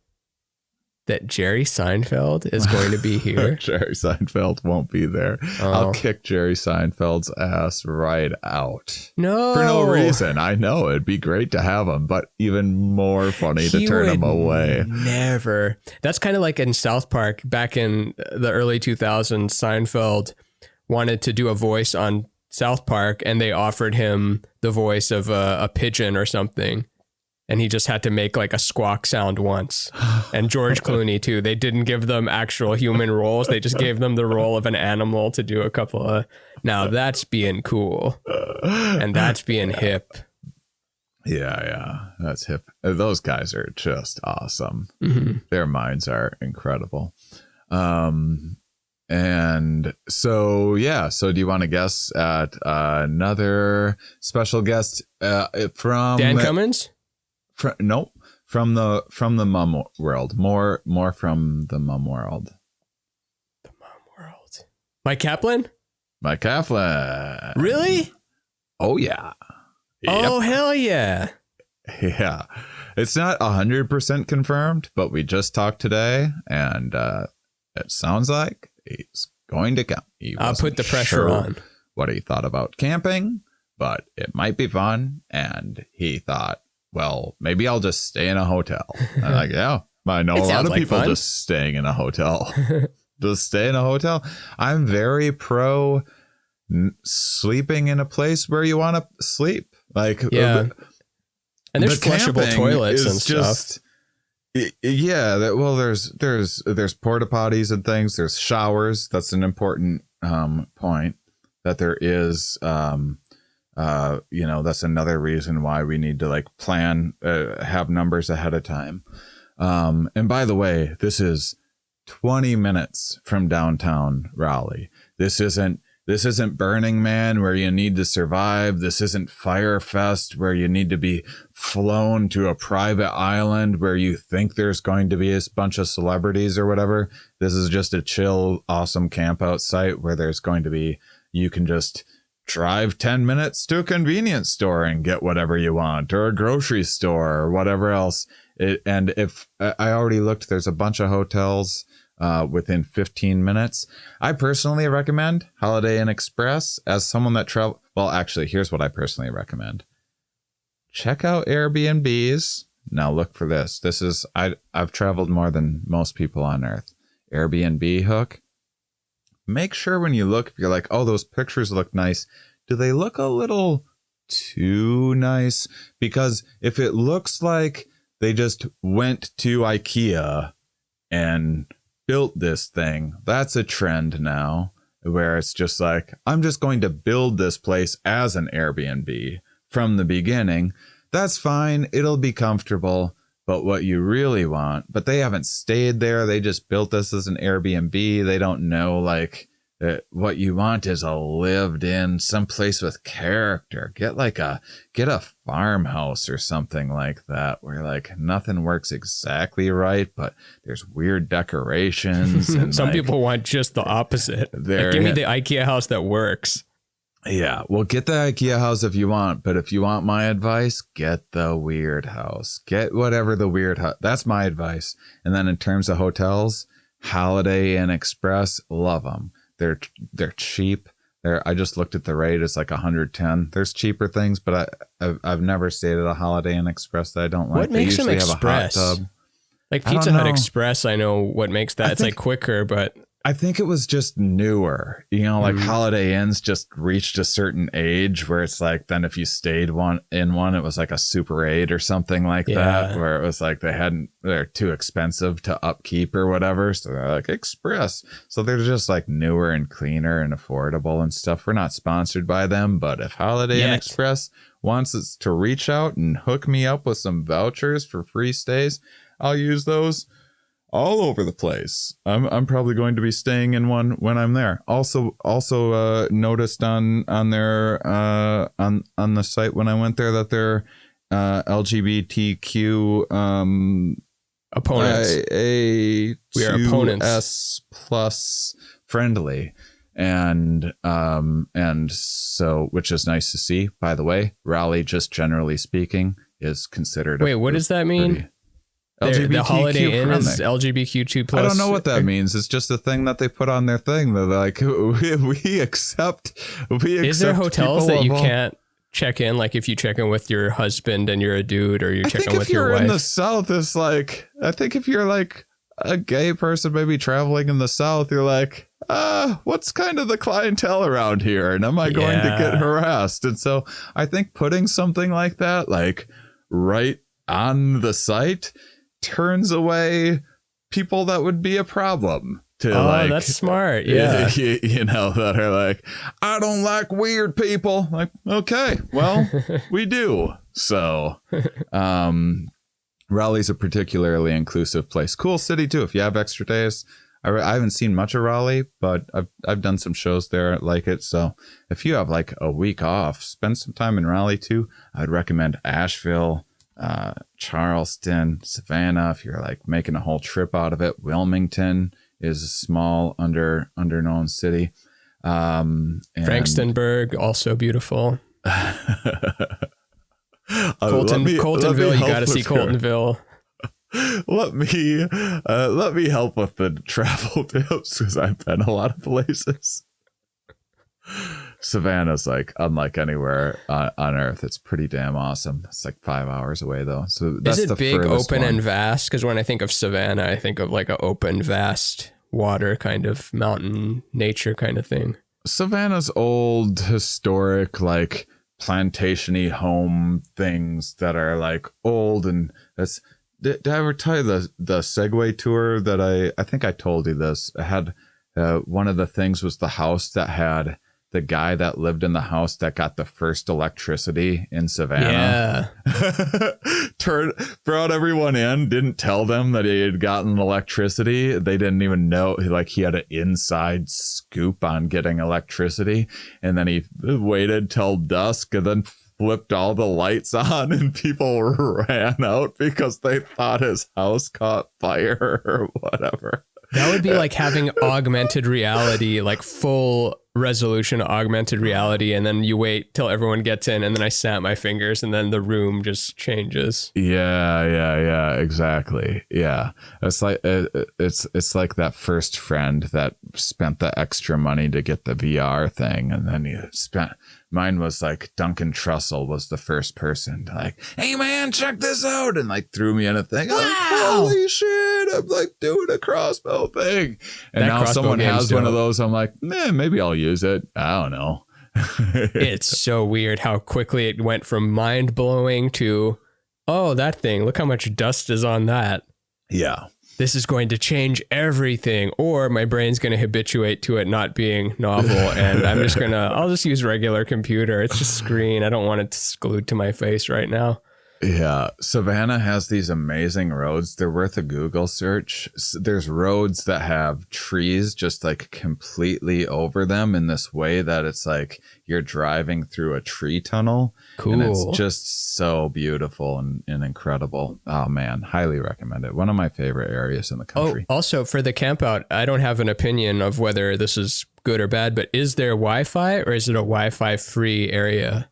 that Jerry Seinfeld is going to be here? Jerry Seinfeld won't be there. Oh. I'll kick Jerry Seinfeld's ass right out. No. For no reason. I know it'd be great to have him, but even more funny to turn him away. Never. That's kind of like in South Park back in the early 2000s. Seinfeld wanted to do a voice on South Park, and they offered him the voice of a pigeon or something. And he just had to make like a squawk sound once. And George Clooney too. They didn't give them actual human roles. They just gave them the role of an animal to do a couple of... Now that's being cool. And that's being hip. Yeah. That's hip. Those guys are just awesome. Mm-hmm. Their minds are incredible. And so, yeah. So do you want to guess at another special guest from... Dan Cummins? No, from the mum world. More from the mum world. The mum world. Mike Kaplan? Mike Kaplan. Really? Oh yeah. Oh hell yeah. Yeah. It's not 100% confirmed, but we just talked today, and it sounds like he's going to come. I'll put the pressure on. What he thought about camping, but it might be fun, and he thought, well, maybe I'll just stay in a hotel. I'm like, yeah, I know a lot of people just staying in a hotel. Just stay in a hotel. I'm very pro sleeping in a place where you want to sleep. Like, yeah. And there's flushable toilets and stuff. Yeah. Well, there's porta potties and things. There's showers. That's an important point, that there is. That's another reason why we need to like plan, have numbers ahead of time. And by the way, this is 20 minutes from downtown Raleigh. This isn't Burning Man where you need to survive. This isn't Fire Fest where you need to be flown to a private island where you think there's going to be a bunch of celebrities or whatever. This is just a chill, awesome campout site where there's going to be, you can just drive 10 minutes to a convenience store and get whatever you want, or a grocery store or whatever else. And if I already looked, there's a bunch of hotels within 15 minutes. I personally recommend Holiday Inn Express as someone that travel. Well, actually, here's what I personally recommend. Check out Airbnbs. Now look for this. This is, I've traveled more than most people on earth. Airbnb hook. Make sure when you look, if you're like, oh, those pictures look nice, do they look a little too nice? Because if it looks like they just went to IKEA and built this thing, that's a trend now, where it's just like, I'm just going to build this place as an Airbnb from the beginning. That's fine. It'll be comfortable. But what you really want, but they haven't stayed there. They just built this as an Airbnb. They don't know, like, what you want is a lived in, someplace with character. Get a farmhouse or something like that, where like nothing works exactly right, but there's weird decorations. And some people want just the opposite. Like, give me the IKEA house that works. Yeah, well, get the IKEA house if you want, but if you want my advice, get the weird house. Get whatever the weird house. That's my advice. And then in terms of hotels, Holiday Inn Express, love them. They're cheap. I just looked at the rate. It's like $110. There's cheaper things, but I've never stayed at a Holiday Inn Express that I don't like. What makes them express? Have a hot tub. Like I don't Pizza Hut know. Express, I know what makes that. It's like quicker, but I think it was just newer, like Holiday Inns just reached a certain age where it's like, then if you stayed in one, it was like a Super 8 or something like that, where it was like they're too expensive to upkeep or whatever. So they're like Express. So they're just like newer and cleaner and affordable and stuff. We're not sponsored by them, but if Holiday Inn Express wants us to reach out and hook me up with some vouchers for free stays, I'll use those all over the place. I'm probably going to be staying in one when I'm there. Also noticed on their on the site when I went there that they're LGBTQ opponents. We are opponents. S plus friendly. And so, which is nice to see. By the way, Raleigh, just generally speaking, is considered. Wait, what does that mean? The Holiday Inn is LGBTQ plus. I don't know what that means. It's just a thing that they put on their thing. They're like, we accept. Is there hotels that you can't check in? Like if you check in with your husband and you're a dude, or you check in with your wife. In the South, it's like, I think if you're like a gay person, maybe traveling in the South, you're like, what's kind of the clientele around here? And am I going to get harassed? And so I think putting something like that, like right on the site, turns away people that would be a problem to that's smart. Yeah. That are like, I don't like weird people. Like, okay, well, we do. So, Raleigh's a particularly inclusive place. Cool city too. If you have extra days, I haven't seen much of Raleigh, but I've done some shows there like it. So if you have like a week off, spend some time in Raleigh too. I'd recommend Asheville, Charleston, Savannah. If you're like making a whole trip out of it, Wilmington is a small underknown city. Frankstonburg, also beautiful. Coltonville, you got to see Coltonville. Let me help with the travel tips because I've been a lot of places. Savannah's like unlike anywhere on earth. It's pretty damn awesome. It's like 5 hours away though. So that's is it the big, open, one. and vast? Because when I think of Savannah, I think of like an open, vast water kind of mountain nature kind of thing. Savannah's old, historic, like plantation-y home things that are like old, and that's. Did I ever tell you the Segway tour that I think I told you this? I had one of the things was the house that had the guy that lived in the house that got the first electricity in Savannah. Yeah. Brought everyone in, didn't tell them that he had gotten electricity. They didn't even know, like he had an inside scoop on getting electricity. And then he waited till dusk and then flipped all the lights on and people ran out because they thought his house caught fire or whatever. That would be like having augmented reality, like full resolution augmented reality, and then you wait till everyone gets in, and then I snap my fingers, and then the room just changes. Yeah, exactly. Yeah, it's like it's like that first friend that spent the extra money to get the VR thing, and then you spent. Mine was like Duncan Trussell was the first person to like, hey man, check this out, and like threw me in a thing. Wow. Like, holy shit, I'm like doing a crossbow thing. And that now someone has dope. one of those. I'm like, maybe I'll use it. I don't know. It's so weird how quickly it went from mind blowing to, oh, that thing, look how much dust is on that. Yeah. This is going to change everything, or my brain's going to habituate to it not being novel, and I'll just use regular computer. It's just screen. I don't want it glued to my face right now. Yeah, Savannah has these amazing roads. They're worth a Google search. There's roads that have trees just like completely over them in this way that it's like you're driving through a tree tunnel. Cool. And it's just so beautiful and incredible. Oh man, highly recommend it. One of my favorite areas in the country. Oh, also for the Campout, I don't have an opinion of whether this is good or bad, but is there Wi-Fi or is it a Wi-Fi free area?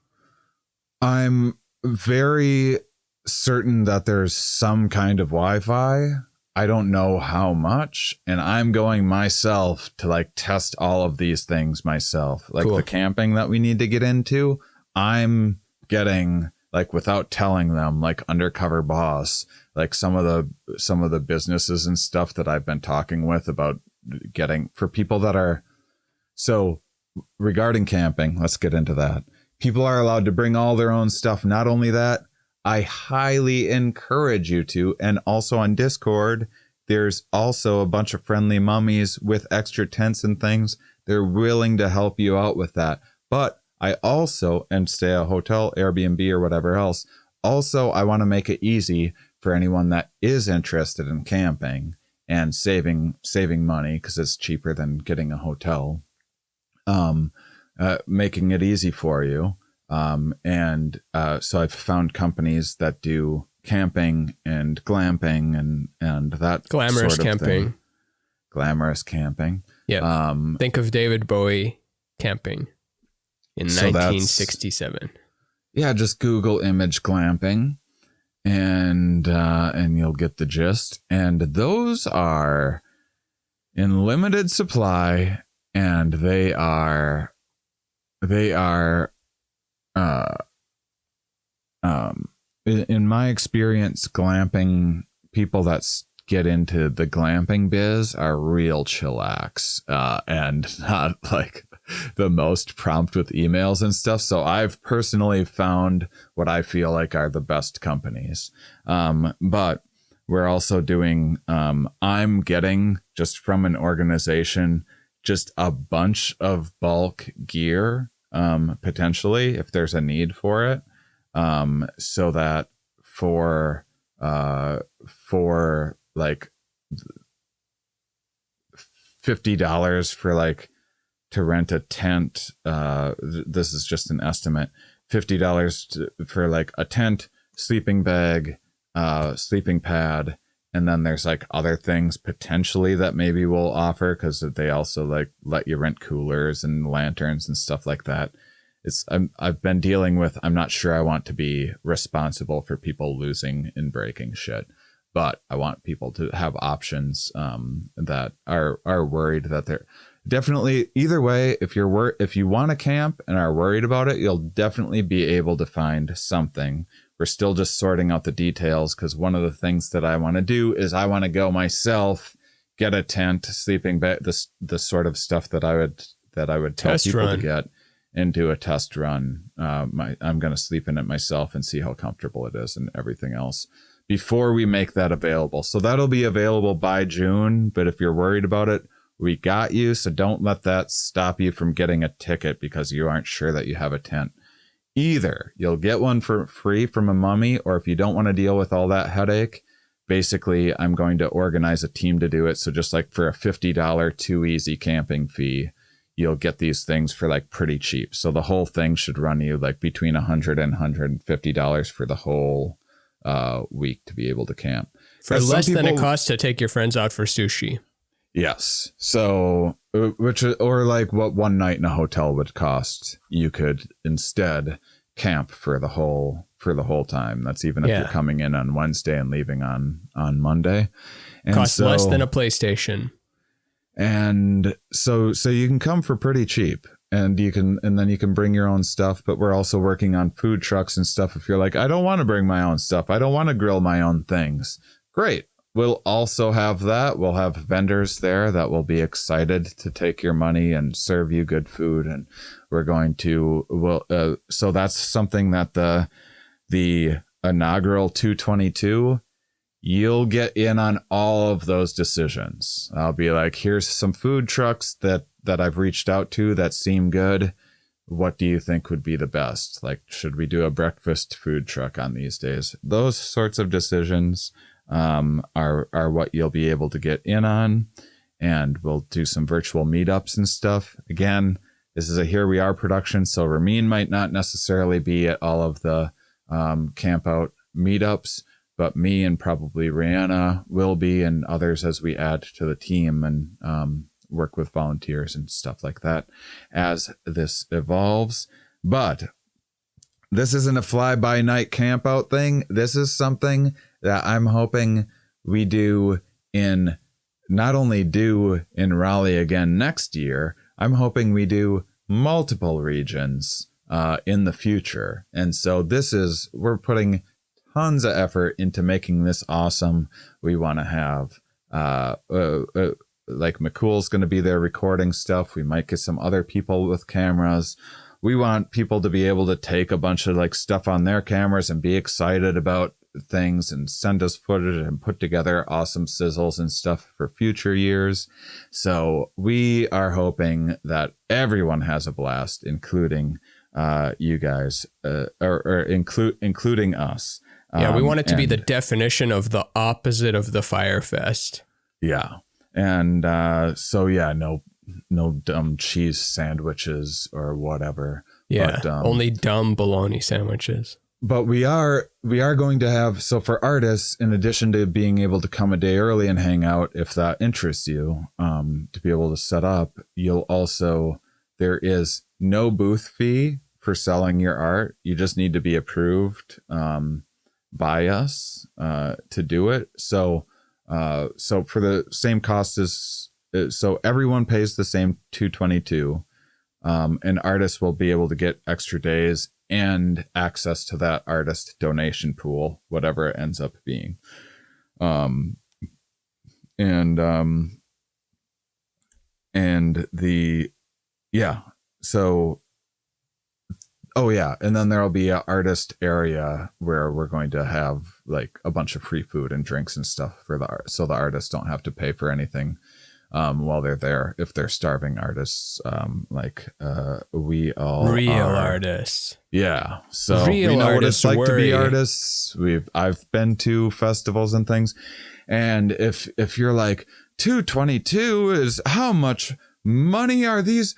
I'm very certain that there's some kind of Wi-Fi. I don't know how much, and I'm going myself to like test all of these things myself. Like cool. The camping that we need to get into, I'm getting like without telling them, like undercover boss, like some of the businesses and stuff that I've been talking with about getting for people that are so regarding camping, let's get into that. People are allowed to bring all their own stuff. Not only that, I highly encourage you to, and also on Discord, there's also a bunch of friendly mummies with extra tents and things. They're willing to help you out with that. But I also, and stay at a hotel, Airbnb or whatever else, also I want to make it easy for anyone that is interested in camping and saving money because it's cheaper than getting a hotel. Making it easy for you. So I've found companies that do camping and glamping and that glamorous sort of camping. Thing. Glamorous camping. Yeah. Think of David Bowie camping in 1967. Yeah, just Google image glamping and you'll get the gist. And those are in limited supply, and they are in my experience, glamping people that get into the glamping biz are real chillax and not like the most prompt with emails and stuff. So I've personally found what I feel like are the best companies. But we're also doing, I'm getting just from an organization, just a bunch of bulk gear, potentially if there's a need for it. So that for like $50 for like to rent a tent. This is just an estimate. $50 for like a tent, sleeping bag, sleeping pad. And then there's like other things potentially that maybe we'll offer because they also like let you rent coolers and lanterns and stuff like that. I've been dealing with, I'm not sure I want to be responsible for people losing and breaking shit, but I want people to have options that are worried that they're definitely either way. If you want to camp and are worried about it, you'll definitely be able to find something. We're still just sorting out the details because one of the things that I want to do is I want to go myself, get a tent, sleeping bag, the sort of stuff that I would tell people to get, and do a test run. I'm going to sleep in it myself and see how comfortable it is and everything else before we make that available. So that'll be available by June. But if you're worried about it, we got you. So don't let that stop you from getting a ticket because you aren't sure that you have a tent. Either you'll get one for free from a mummy, or if you don't want to deal with all that headache, basically I'm going to organize a team to do it. So just like for a $50 too easy camping fee, you'll get these things for like pretty cheap. So the whole thing should run you like between $100 and $150 for the whole week to be able to camp. For less than it costs to take your friends out for sushi. Yes. So, or like what one night in a hotel would cost, you could instead camp for the whole time. That's even if you're coming in on Wednesday and leaving on Monday. And costs less than a PlayStation. And so you can come for pretty cheap, and then you can bring your own stuff. But we're also working on food trucks and stuff. If you're like, I don't want to bring my own stuff, I don't want to grill my own things. Great. We'll also have that. We'll have vendors there that will be excited to take your money and serve you good food. And we're going to, so that's something that the inaugural 222, you'll get in on all of those decisions. I'll be like, here's some food trucks that I've reached out to that seem good. What do you think would be the best? Like, should we do a breakfast food truck on these days? Those sorts of decisions are what you'll be able to get in on. And we'll do some virtual meetups and stuff. Again, this is a Here We Are production, so Ramin might not necessarily be at all of the Campout meetups, but me and probably Rihanna will be, and others as we add to the team and work with volunteers and stuff like that as this evolves. But this isn't a fly-by-night campout thing. This is something that I'm hoping we not only do in Raleigh again next year, I'm hoping we do multiple regions in the future. And so we're putting tons of effort into making this awesome. We want to have like McCool's going to be there recording stuff. We might get some other people with cameras. We want people to be able to take a bunch of like stuff on their cameras and be excited about things and send us footage and put together awesome sizzles and stuff for future years. So we are hoping that everyone has a blast, including you guys, including us. Yeah, we want it to be the definition of the opposite of the Fire Fest. Yeah. And so, yeah, no dumb cheese sandwiches or whatever. Yeah, but, only dumb bologna sandwiches. But we are going to have, so for artists, in addition to being able to come a day early and hang out, if that interests you, to be able to set up, there is no booth fee for selling your art. You just need to be approved by us to do it. So for the same cost so everyone pays the same $222, and artists will be able to get extra days and access to that artist donation pool, whatever it ends up being. And then there'll be an artist area where we're going to have like a bunch of free food and drinks and stuff for the art, so the artists don't have to pay for anything while they're there, if they're starving artists, we all real are. Artists. Yeah, so real we know what it's like to be worry. artists. I've been to festivals and things, and if you're like, 222 is how much money are these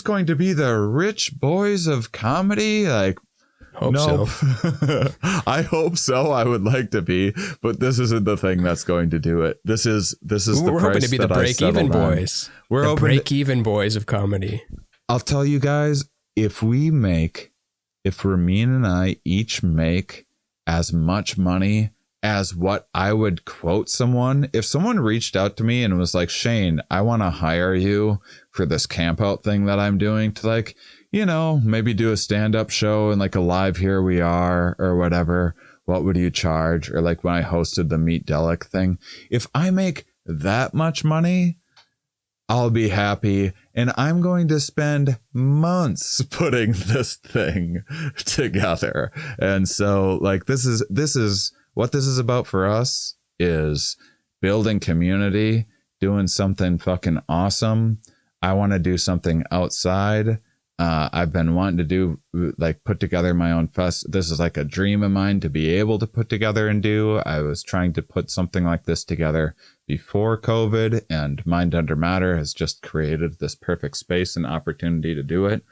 going to be the rich boys of comedy? Like, Hope nope. so. I hope so. I would like to be, but this isn't the thing that's going to do it. This is the We're price hoping to be the that I break-even settled on. boys. We're the break-even boys of comedy. I'll tell you guys, if Ramin and I each make as much money as what I would quote someone, if someone reached out to me and was like, Shane, I want to hire you for this Campout thing that I'm doing to, like, maybe do a stand-up show and like a live Here We Are or whatever, what would you charge? Or like when I hosted the Meet Delic thing, if I make that much money, I'll be happy. And I'm going to spend months putting this thing together. And so like, this is what this is about for us, is building community, doing something fucking awesome. I want to do something outside. I've been wanting to do, like, put together my own fest. This is like a dream of mine to be able to put together and do. I was trying to put something like this together before COVID, and Mind Under Matter has just created this perfect space and opportunity to do it.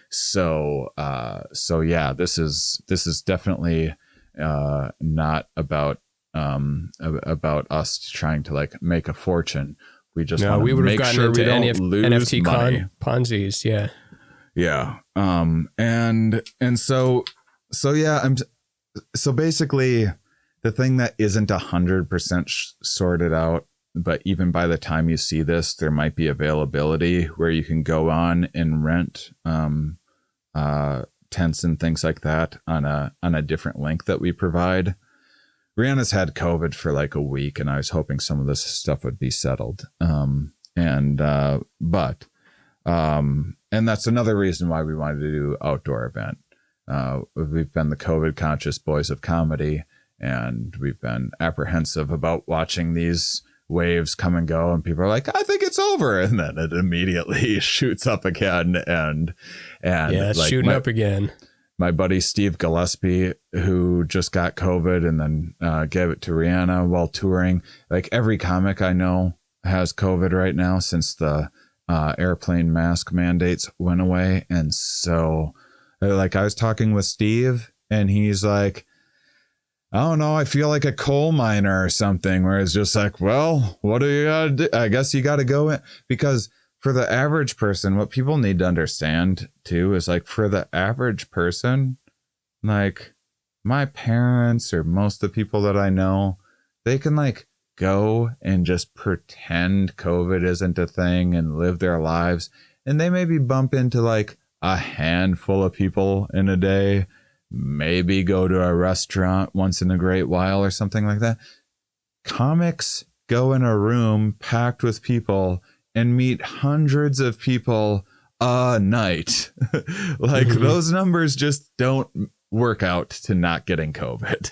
So yeah, this is definitely not about us trying to like make a fortune. We just want to make sure we don't lose NFT money. Ponzi's, yeah. Yeah. And so yeah, so basically the thing that isn't 100% sorted out, but even by the time you see this, there might be availability where you can go on and rent tents and things like that on a different link that we provide. Rihanna's had COVID for like a week, and I was hoping some of this stuff would be settled. And that's another reason why we wanted to do outdoor event. We've been the COVID conscious boys of comedy, and we've been apprehensive about watching these waves come and go, and people are like, I think it's over, and then it immediately shoots up again. And yeah, it's like shooting up again. My buddy Steve Gillespie, who just got COVID and then gave it to Rihanna while touring. Like, every comic I know has COVID right now since the airplane mask mandates went away. And so, like, I was talking with Steve, and he's like, I don't know, I feel like a coal miner or something, where it's just like, well, what do you gotta do? I guess you gotta go in. Because for the average person, what people need to understand too is, like, for the average person, like my parents or most of the people that I know, they can like go and just pretend COVID isn't a thing and live their lives. And they maybe bump into like a handful of people in a day maybe go to a restaurant once in a great while or something like that. Comics go in a room packed with people and meet hundreds of people a night. Like those numbers just don't work out to not getting COVID.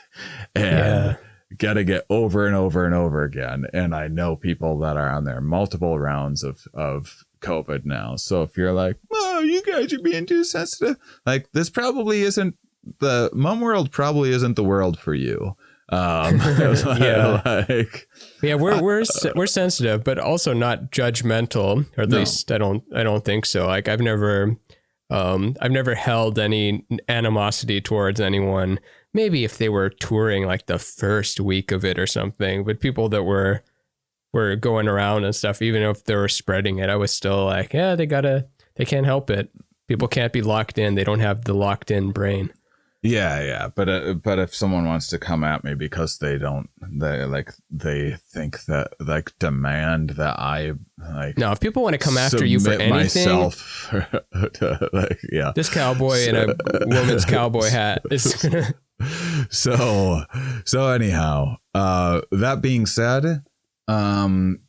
And gotta get over and over and over again. And I know people that are on there multiple rounds of COVID now. So if you're like, oh, you guys are being too sensitive, like this probably isn't the mum world, probably isn't the world for you. We're sensitive, but also not judgmental, or at least I don't think so. Like I've never held any animosity towards anyone. Maybe if they were touring like the first week of it or something, but people that were going around and stuff, even if they were spreading it, I was still like, yeah, they can't help it. People can't be locked in. They don't have the locked in brain. Yeah. But if someone wants to come at me because they think that like demand that I like. No, if people want to come after you for anything, myself this cowboy in a woman's cowboy hat is. So anyhow, that being said, one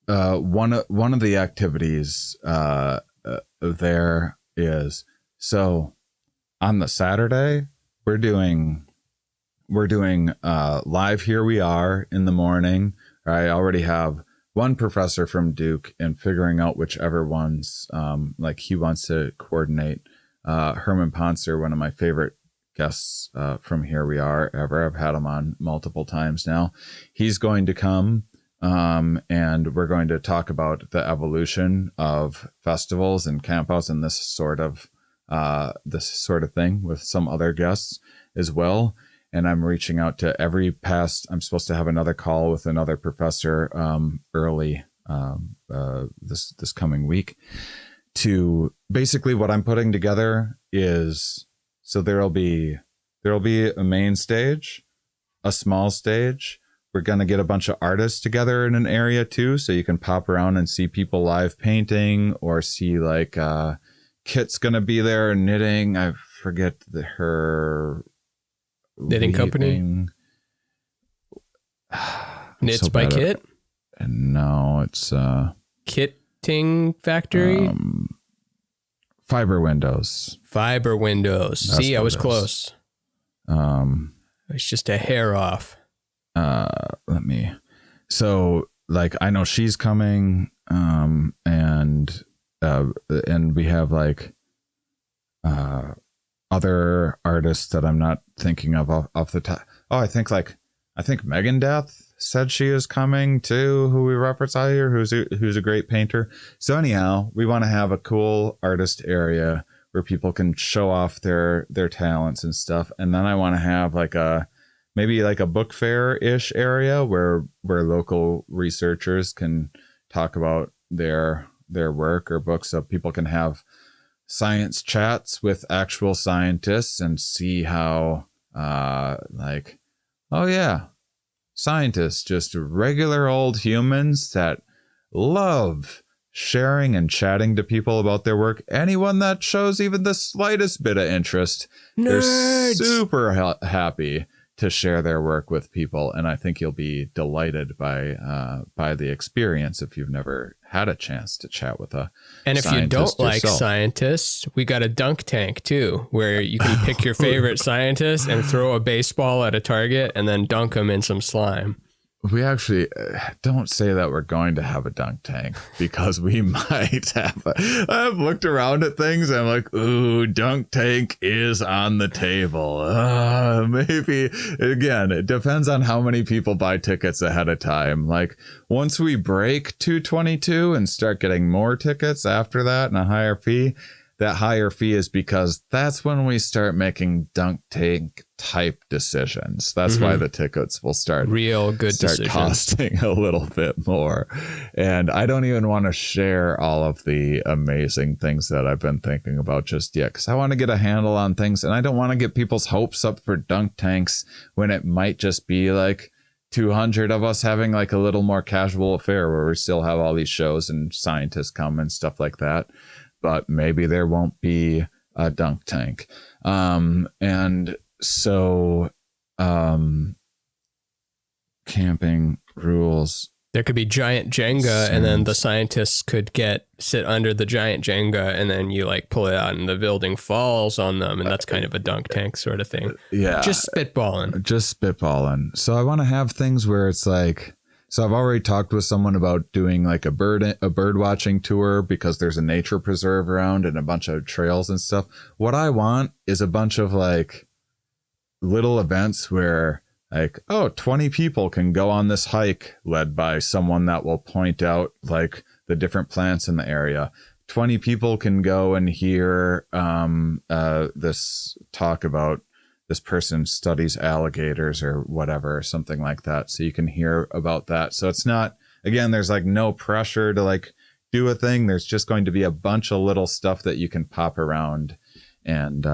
of the activities there is, so on the Saturday we're doing live Here We Are in the morning. I already have one professor from Duke and figuring out whichever ones like he wants to coordinate. Herman Poncer, one of my favorite guests from Here We Are ever. I've had him on multiple times now. He's going to come and we're going to talk about the evolution of festivals and campouts and this sort of thing with some other guests as well. And I'm reaching out to I'm supposed to have another call with another professor early this coming week. To basically what I'm putting together is, so there'll be a main stage, a small stage. We're going to get a bunch of artists together in an area too, so you can pop around and see people live painting or see like Kit's going to be there knitting. I forget her knitting company. Knits by Kit? No, it's Kitting Factory. Fiber Windows. See, I was close. It's just a hair off. So like I know she's coming, and we have like other artists that I'm not thinking of off the top. Oh, I think Megan Death said she is coming too, who we reference out here, who's a great painter. So anyhow, we want to have a cool artist area where people can show off their talents and stuff. And then I want to have maybe like a book fair-ish area where local researchers can talk about their work or books, so people can have science chats with actual scientists and see how oh yeah, scientists, just regular old humans that love sharing and chatting to people about their work. Anyone that shows even the slightest bit of interest, they're super happy to share their work with people. And I think you'll be delighted by the experience if you've never had a chance to chat with a And if you don't like scientists, we got a dunk tank too, where you can pick your favorite scientist and throw a baseball at a target and then dunk them in some slime. We actually don't say that we're going to have a dunk tank, because we might have. I've looked around at things and I'm like, ooh, dunk tank is on the table. Maybe, again, it depends on how many people buy tickets ahead of time. Like once we break 222 and start getting more tickets after that and a higher fee, that higher fee is because that's when we start making dunk tank type decisions. That's why the tickets will start costing a little bit more. And I don't even want to share all of the amazing things that I've been thinking about just yet, because I want to get a handle on things, and I don't want to get people's hopes up for dunk tanks when it might just be like 200 of us having like a little more casual affair where we still have all these shows and scientists come and stuff like that. But maybe there won't be a dunk tank. And so camping rules. There could be giant Jenga, and then the scientists could sit under the giant Jenga, and then you like pull it out and the building falls on them, and that's kind of a dunk tank sort of thing. Yeah. Just spitballing. So I want to have things where it's like, so I've already talked with someone about doing like a bird watching tour, because there's a nature preserve around and a bunch of trails and stuff. What I want is a bunch of like little events where like, 20 people can go on this hike led by someone that will point out like the different plants in the area. 20 people can go and hear this talk about this person studies alligators or whatever, or something like that. So you can hear about that. So it's not, again, there's like no pressure to like do a thing. There's just going to be a bunch of little stuff that you can pop around and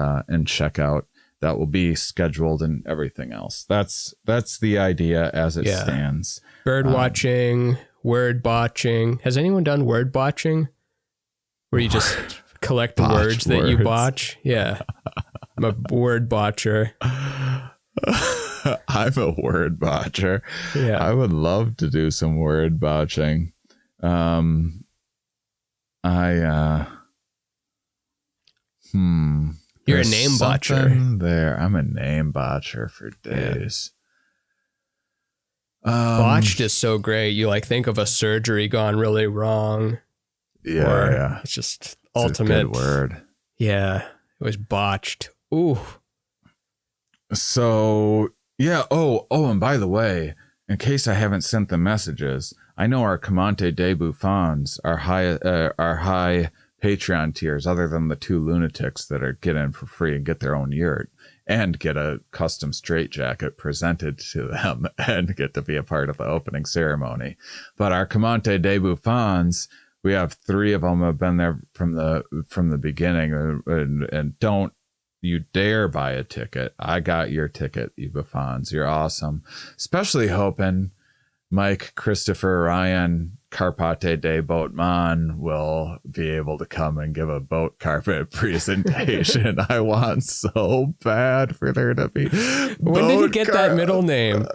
check out. That will be scheduled and everything else. That's the idea as it stands. Bird watching, word botching. Has anyone done word botching? Where you just collect the words that you botch? Yeah. I'm a word botcher. I'm a word botcher. Yeah. I would love to do some word botching. You're a name botcher. There, I'm a name botcher for days. Botched is so great. You like think of a surgery gone really wrong. Yeah. It's just It's ultimate a good word. Yeah, it was botched. Ooh. So yeah. Oh, and by the way, in case I haven't sent the messages, I know our Commante de Buffons are high Patreon tiers, other than the two lunatics that are get in for free and get their own yurt and get a custom straitjacket presented to them and get to be a part of the opening ceremony. But our Commante de Buffons, we have 3 of them have been there from the beginning, and don't you dare buy a ticket. I got your ticket, you Buffons. You're awesome. Especially hoping Mike, Christopher, Ryan, Carpate de Boatman will be able to come and give a boat carpet presentation. I want so bad for there to be. When did he get that middle name?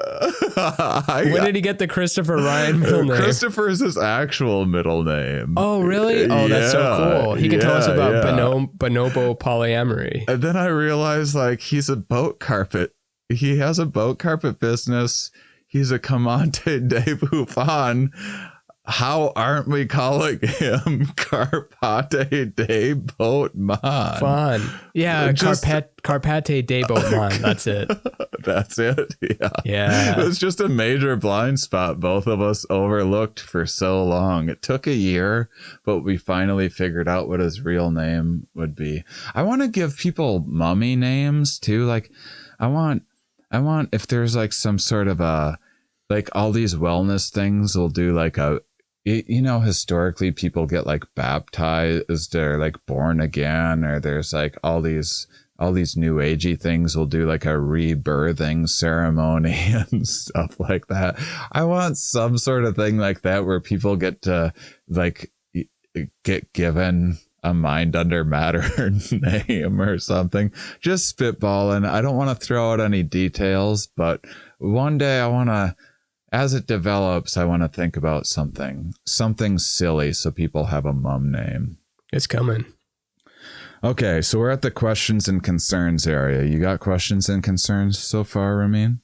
When did he get the Christopher Ryan middle name? Christopher is his actual middle name. Oh, really? Oh, that's so cool. He can tell us about bonobo polyamory. And then I realized like he's a boat carpet. He has a boat carpet business. He's a Commante de Buffon. How aren't we calling him Carpate de Boatman? Fun. Yeah, Carpate de Boatman. That's it. That's it. Yeah. It was just a major blind spot both of us overlooked for so long. It took a year, but we finally figured out what his real name would be. I want to give people mummy names too. Like I want if there's like some sort of a, like all these wellness things will do like a, you know, historically people get like baptized, they're like born again, or there's like all these new agey things will do like a rebirthing ceremony and stuff like that. I want some sort of thing like that where people get to like get given a mind under matter name or something. Just spitballing. I don't want to throw out any details, but one day I want to, as it develops, I want to think about something silly so people have a mum name. It's coming. Okay, so we're at the questions and concerns area. You got questions and concerns so far, Ramin?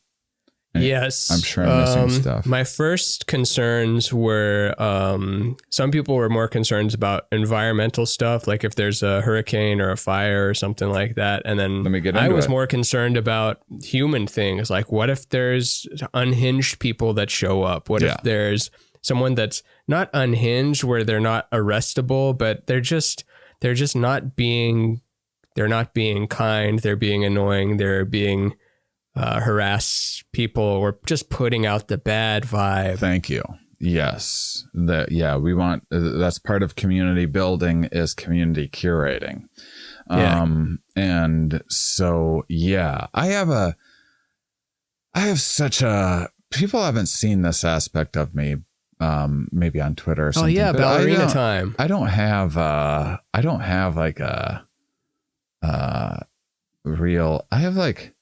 Yes. I'm sure I'm missing stuff. My first concerns were, some people were more concerned about environmental stuff, like if there's a hurricane or a fire or something like that. And then I was more concerned about human things, like what if there's unhinged people that show up? What if there's someone that's not unhinged where they're not arrestable, but they're just not being kind, they're being annoying, they're being harass people, or just putting out the bad vibe. Thank you. Yes. We want, that's part of community building is community curating. And so, I have such a, people haven't seen this aspect of me, maybe on Twitter or something. Oh yeah, ballerina time. I don't have like real. I have like,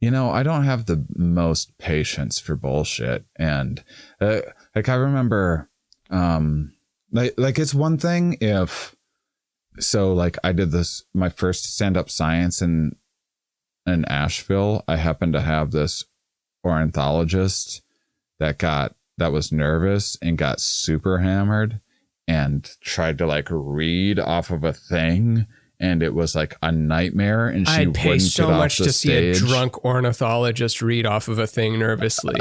I don't have the most patience for bullshit. And like I remember, like it's one thing if, so like I did my first stand-up science in Asheville. I happened to have this ornithologist that was nervous and got super hammered and tried to like read off of a thing. And it was like a nightmare, and she I'd pay wouldn't so get off much the to stage. see a drunk ornithologist read off of a thing nervously.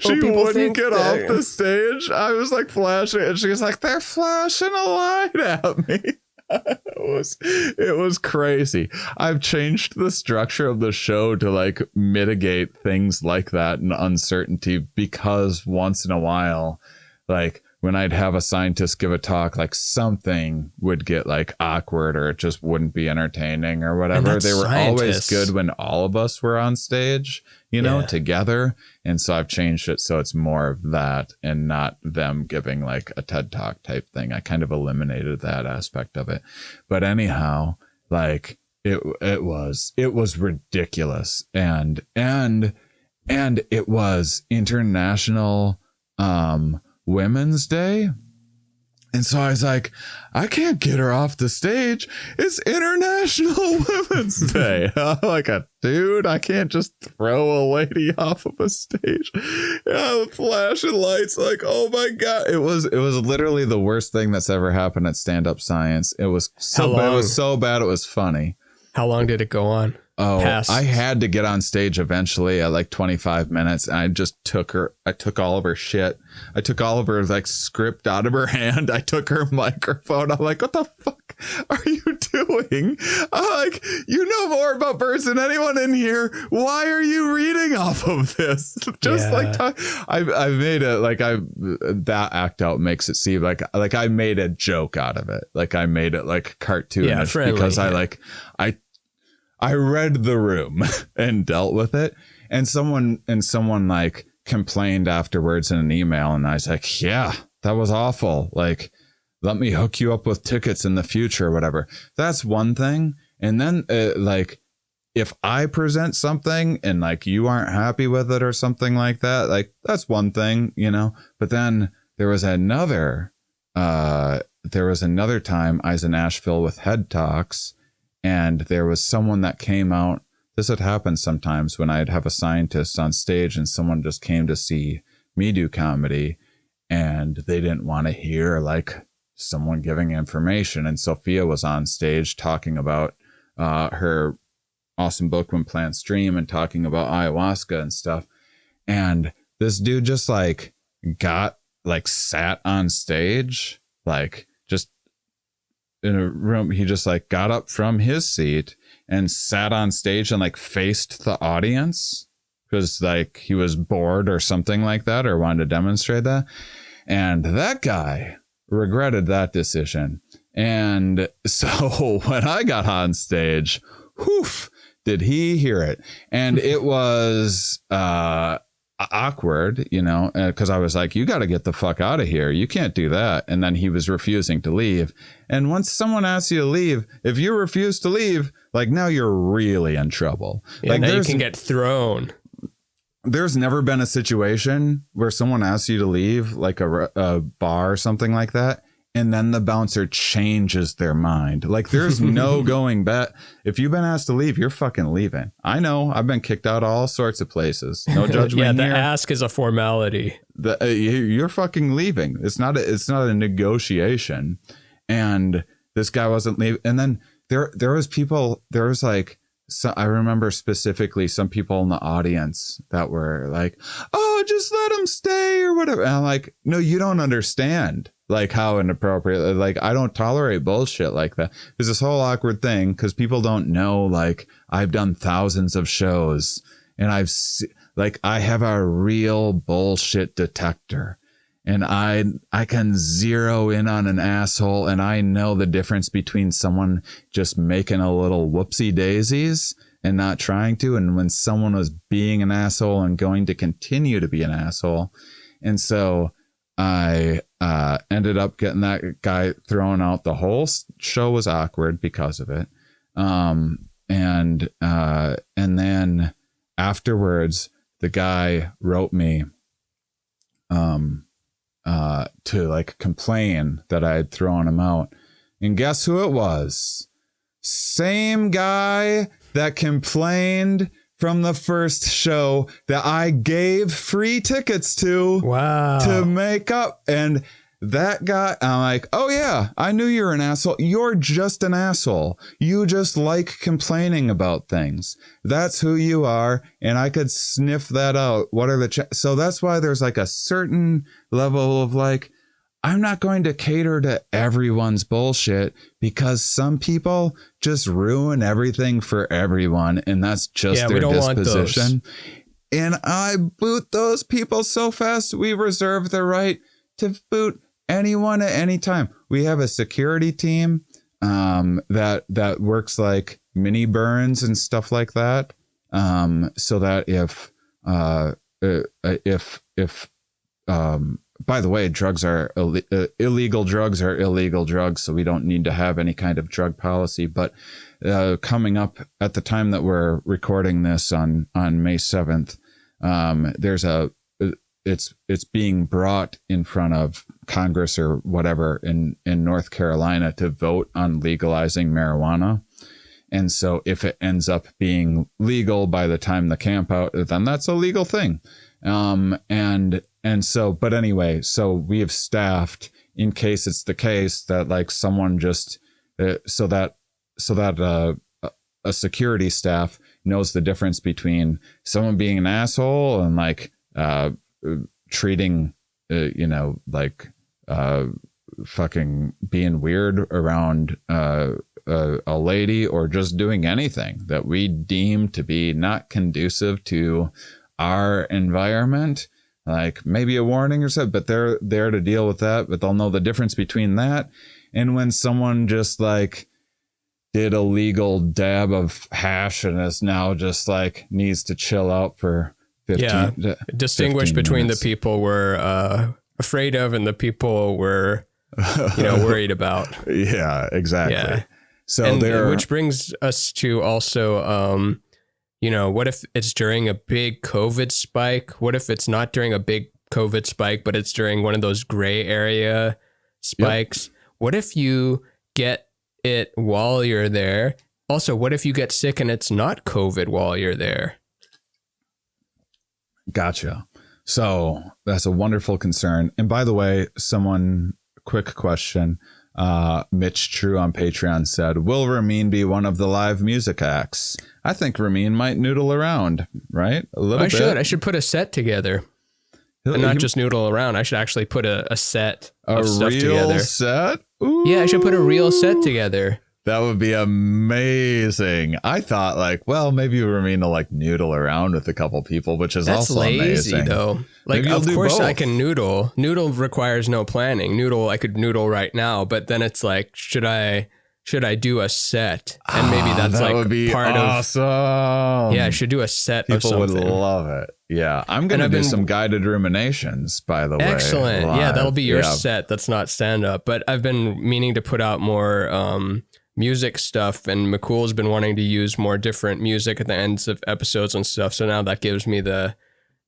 She wouldn't get off the stage. I was like flashing, and she was like, "They're flashing a light at me." It was crazy. I've changed the structure of the show to like mitigate things like that and uncertainty, because once in a while, like when I'd have a scientist give a talk, like something would get like awkward, or it just wouldn't be entertaining or whatever. They were always good when all of us were on stage, together. And so I've changed it so it's more of that and not them giving like a TED Talk type thing. I kind of eliminated that aspect of it. But anyhow, like it was ridiculous. And it was International Women's Day. And so I was like, I can't get her off the stage. It's International Women's Day. I'm like, dude, I can't just throw a lady off of a stage. Flashing lights, like, oh my God. It was literally the worst thing that's ever happened at Stand Up Science. It was so bad. It was so bad. It was funny. How long did it go on? I had to get on stage eventually at like 25 minutes. And I just took all of her shit. I took all of her like script out of her hand. I took her microphone. I'm like, what the fuck are you doing? I'm like, you know more about birds than anyone in here. Why are you reading off of this? I made it like that act out makes it seem like I made a joke out of it. Like I made it like cartoonish because I read the room and dealt with it. And someone like complained afterwards in an email. And I was like, yeah, that was awful. Like, let me hook you up with tickets in the future or whatever. That's one thing. And then like, if I present something and like you aren't happy with it or something like that, like that's one thing, but then there was another time I was in Asheville with Head Talks. And there was someone that came out. This would happen sometimes when I'd have a scientist on stage and someone just came to see me do comedy and they didn't want to hear like someone giving information. And Sophia was on stage talking about her awesome book, When Plants Dream, and talking about ayahuasca and stuff. And this dude just like sat on stage, like just in a room. He just like got up from his seat and sat on stage and like faced the audience because like he was bored or something like that, or wanted to demonstrate that. And that guy regretted that decision. And so when I got on stage, did he hear it? And it was awkward, because I was like, you got to get the fuck out of here. You can't do that. And then he was refusing to leave. And once someone asks you to leave, if you refuse to leave, like now you're really in trouble. Yeah, like now you can get thrown. There's never been a situation where someone asks you to leave, like a bar or something like that, and then the bouncer changes their mind. Like there's no going back. If you've been asked to leave, you're fucking leaving. I know. I've been kicked out of all sorts of places. No judgment. Yeah, the here. ask is a formality. You're fucking leaving. It's not a negotiation. And this guy wasn't leaving. And then there was like, so I remember specifically some people in the audience that were like, oh, just let him stay or whatever. And I'm like, no, you don't understand like how inappropriate, like I don't tolerate bullshit like that. There's this whole awkward thing because people don't know, like I've done thousands of shows and I have a real bullshit detector. And I can zero in on an asshole, and I know the difference between someone just making a little whoopsie daisies and not trying to, and when someone was being an asshole and going to continue to be an asshole. And so I ended up getting that guy thrown out. The whole show was awkward because of it. And then afterwards, the guy wrote me to like complain that I had thrown him out. And guess who it was? Same guy that complained from the first show that I gave free tickets to. Wow. To make up. And that guy, I'm like, oh yeah, I knew you were an asshole. You're just an asshole. You just like complaining about things. That's who you are. And I could sniff that out. What are the so that's why there's like a certain level of like, I'm not going to cater to everyone's bullshit, because some people just ruin everything for everyone, and that's just their disposition. And I boot those people so fast. We reserve the right to boot anyone at any time. We have a security team that works like mini burns and stuff like that, so that if by the way, drugs are illegal. Drugs are illegal drugs, so we don't need to have any kind of drug policy. But coming up at the time that we're recording this on May 7th, there's it's being brought in front of Congress or whatever in North Carolina to vote on legalizing marijuana. And so if it ends up being legal by the time the Campout, then that's a legal thing. And so, but anyway, so we have staffed in case it's the case that like someone just, so that a security staff knows the difference between someone being an asshole and like, treating, fucking being weird around, a lady, or just doing anything that we deem to be not conducive to our environment. Like maybe a warning or something, but they're there to deal with that. But they'll know the difference between that and when someone just like did a legal dab of hash and is now just like needs to chill out for 15 distinguish 15 between minutes. the people we're afraid of and the people we're worried about. Yeah, exactly. Yeah. So and which brings us to also what if it's during a big COVID spike? What if it's not during a big COVID spike, but it's during one of those gray area spikes? Yep. What if you get it while you're there? Also, what if you get sick and it's not COVID while you're there? Gotcha. So that's a wonderful concern. And by the way, quick question. Mitch True on Patreon said, will Ramin be one of the live music acts? I think Ramin might noodle around, right? A little bit. I should put a set together. And not just noodle around. I should actually put a set of stuff together. A real set? Ooh. Yeah, I should put a real set together. That would be amazing. I thought like, well, maybe Ramin will like noodle around with a couple people, which is also lazy, amazing. Though. Like, of course I can noodle. Noodle requires no planning. I could noodle right now, but then it's like, should I do a set? And maybe that's that like would be part awesome. of. Yeah, I should do a set of something. People would love it. Yeah, I'm going to do some guided ruminations, by the way. Excellent. Live. Yeah, that'll be your set. That's not stand up. But I've been meaning to put out more music stuff, and McCool's been wanting to use more different music at the ends of episodes and stuff. So now that gives me the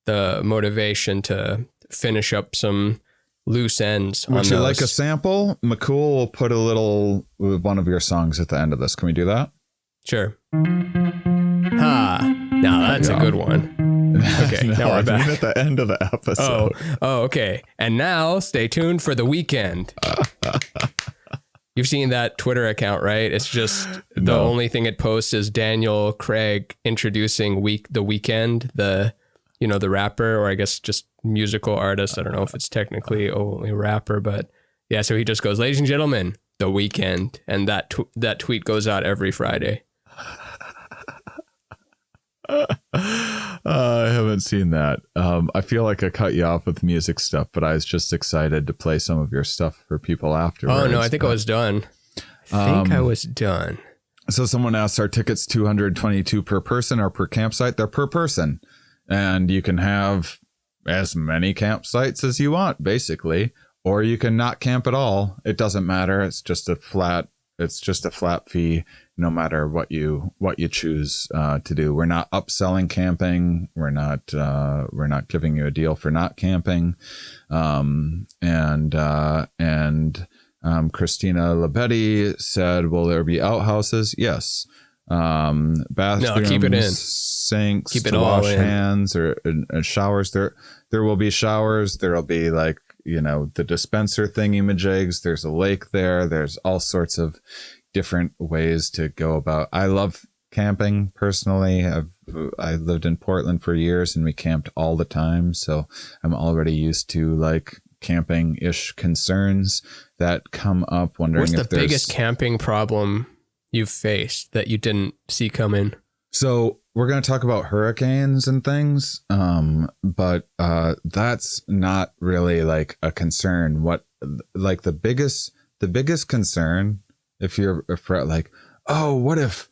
motivation to finish up some loose ends. Would you like a sample? McCool will put one of your songs at the end of this. Can we do that? Sure. Now that's a good one. Okay, no, now we're back. At the end of the episode. Oh, okay. And now stay tuned for the weekend. You've seen that Twitter account, right? It's just the only thing it posts is Daniel Craig introducing The Weeknd, the rapper, or I guess just musical artist. I don't know if it's technically only rapper, but yeah. So he just goes, "Ladies and gentlemen, The Weeknd," and that tweet goes out every Friday. I haven't seen that. I feel like I cut you off with music stuff, but I was just excited to play some of your stuff for people afterwards. Oh no, I think I was done. I was done. So someone asked, are tickets $222 per person or per campsite? They're per person, and you can have as many campsites as you want, basically, or you can not camp at all. It doesn't matter. It's just a flat fee, no matter what you choose to do. We're not upselling camping. We're not giving you a deal for not camping. Christina Labetti said, will there be outhouses? Yes. Bathrooms, no, keep it in. Sinks, keep it to all wash in. hands, or showers. There will be showers. There'll be like, the dispenser thingy-majigs. There's a lake there. There's all sorts of different ways to go about. I love camping personally. I lived in Portland for years and we camped all the time, so I'm already used to like camping-ish concerns that come up. Wondering what's if the biggest camping problem you've faced that you didn't see coming? So we're going to talk about hurricanes and things, but that's not really like a concern. What like the biggest concern, if you're like, oh, what if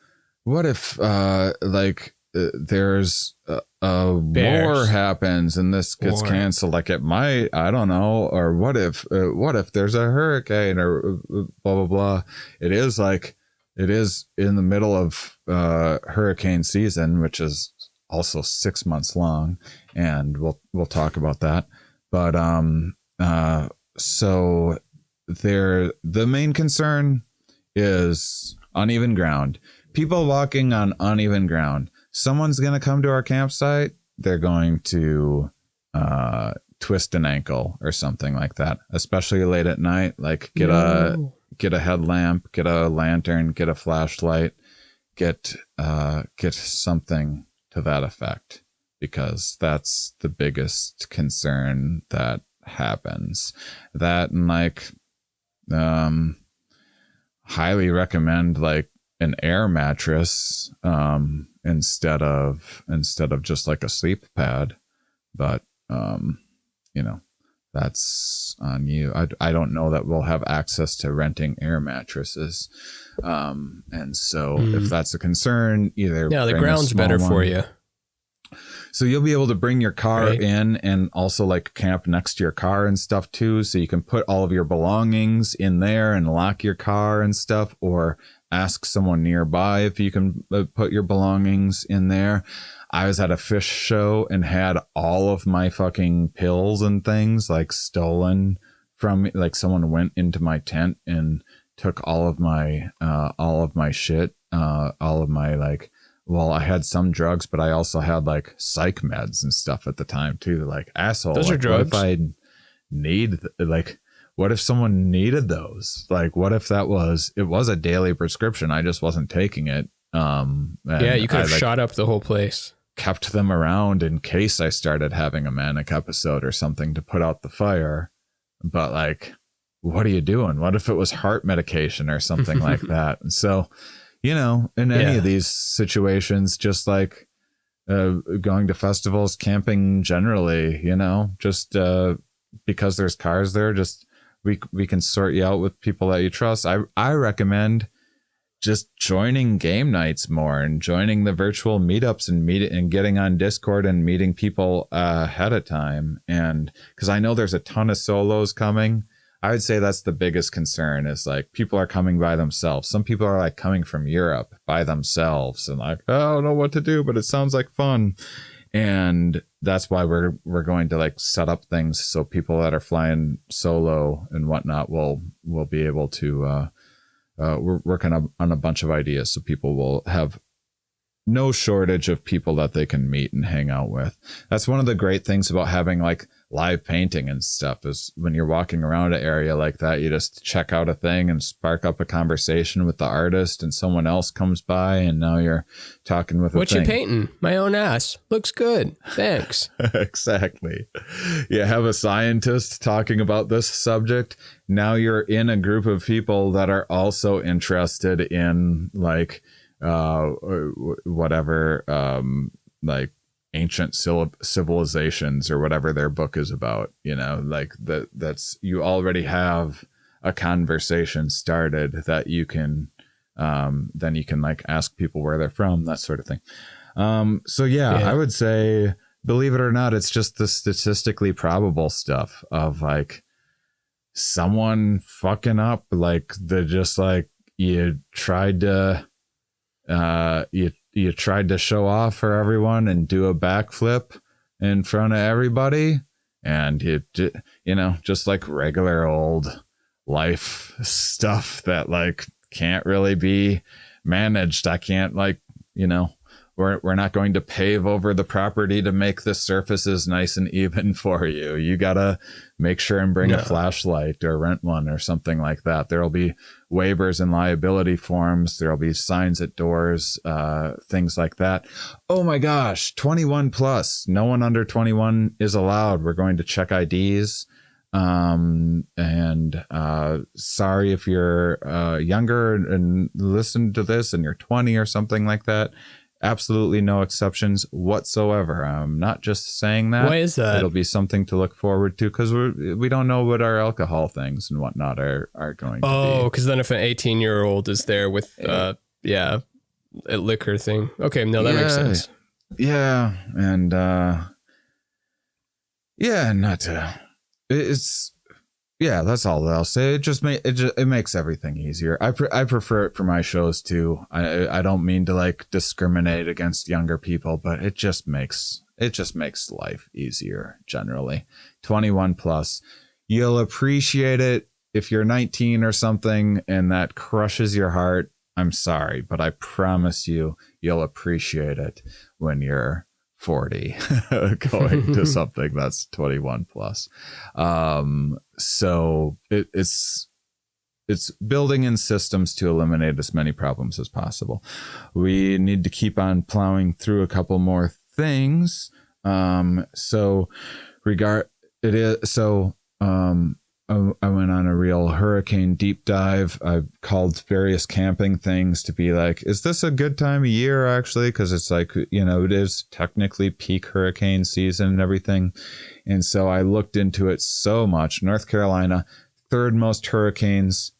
there's a war happens and this gets canceled, like it might, I don't know, or what if there's a hurricane or blah blah blah. It is in the middle of hurricane season, which is also 6 months long, and we'll talk about that. But so the main concern is uneven ground. People walking on uneven ground. Someone's going to come to our campsite. They're going to twist an ankle or something like that, especially late at night. Like get a headlamp, get a lantern, get a flashlight, get something to that effect, because that's the biggest concern that happens. That, and like highly recommend like an air mattress instead of just like a sleep pad, but that's on you. I don't know that we'll have access to renting air mattresses, and so if that's a concern, either the ground's better for you. So you'll be able to bring your car in and also like camp next to your car and stuff too. So you can put all of your belongings in there and lock your car and stuff, or ask someone nearby if you can put your belongings in there. I was at a fish show and had all of my fucking pills and things like stolen from me. Like someone went into my tent and took all of my shit, all of my like, well, I had some drugs, but I also had like psych meds and stuff at the time too. Like, asshole. Those are drugs. What if what if someone needed those? Like, what if it was a daily prescription? I just wasn't taking it. You could have shot up the whole place. Kept them around in case I started having a manic episode or something to put out the fire. But like, what are you doing? What if it was heart medication or something like that? And so, in any of these situations, just like going to festivals, camping generally, just because there's cars there, just we can sort you out with people that you trust. I recommend just joining game nights more and joining the virtual meetups and getting on Discord and meeting people ahead of time. And because I know there's a ton of solos coming, I would say that's the biggest concern, is like people are coming by themselves. Some people are like coming from Europe by themselves and like, oh, I don't know what to do, but it sounds like fun. And that's why we're going to like set up things so people that are flying solo and whatnot will be able to we're working on a bunch of ideas so people will have no shortage of people that they can meet and hang out with. That's one of the great things about having like live painting and stuff, is when you're walking around an area like that, you just check out a thing and spark up a conversation with the artist, and someone else comes by and now you're talking with what you painting? My own ass. Looks good. Thanks. Exactly. You have a scientist talking about this subject. Now you're in a group of people that are also interested in like whatever like ancient civilizations or whatever their book is about, like that's you already have a conversation started that you can then you can like ask people where they're from, that sort of thing. So I would say believe it or not, it's just the statistically probable stuff of like someone fucking up, like they're just like you tried to you tried to show off for everyone and do a backflip in front of everybody, and you know, just like regular old life stuff that like can't really be managed. I can't, like, you know, we're not going to pave over the property to make the surfaces nice and even for you. You gotta make sure and bring a flashlight or rent one or something like that. There'll be waivers and liability forms. There'll be signs at doors, things like that. Oh my gosh, 21 plus. No one under 21 is allowed. We're going to check IDs. Sorry if you're younger and listen to this and you're 20 or something like that. Absolutely no exceptions whatsoever. I'm not just saying that. Why is that? It'll be something to look forward to, because we don't know what our alcohol things and whatnot are going to be. Oh, because then if an 18-year-old is there with a liquor thing. Okay, no, that makes sense. Yeah, and not to. That's all that I'll say. It makes everything easier. I prefer it for my shows too. I don't mean to like discriminate against younger people, but it just makes life easier generally. 21 plus. You'll appreciate it if you're 19 or something and that crushes your heart. I'm sorry, but I promise you'll appreciate it when you're 40 going to something that's 21 plus. So it's building in systems to eliminate as many problems as possible. We need to keep on plowing through a couple more things. I went on a real hurricane deep dive. I called various camping things to be like, is this a good time of year actually? Because it's like, you know, it is technically peak hurricane season and everything. And so I looked into it so much. North Carolina, third most hurricanes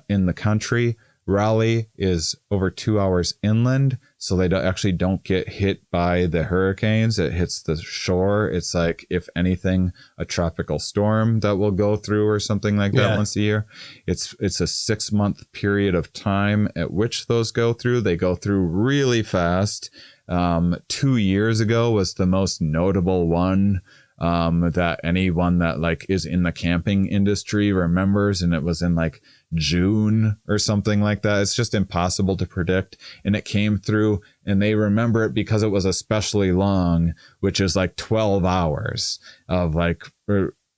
in the country. Raleigh is over 2 hours inland, so they actually don't get hit by the hurricanes. It hits the shore. It's like, if anything, a tropical storm that will go through or something like that once a year. It's a 6-month period of time at which those go through. They go through really fast. 2 years ago was the most notable one that anyone that like is in the camping industry remembers, and it was in like June or something like that. It's just impossible to predict, and it came through, and they remember it because it was especially long, which is like 12 hours of like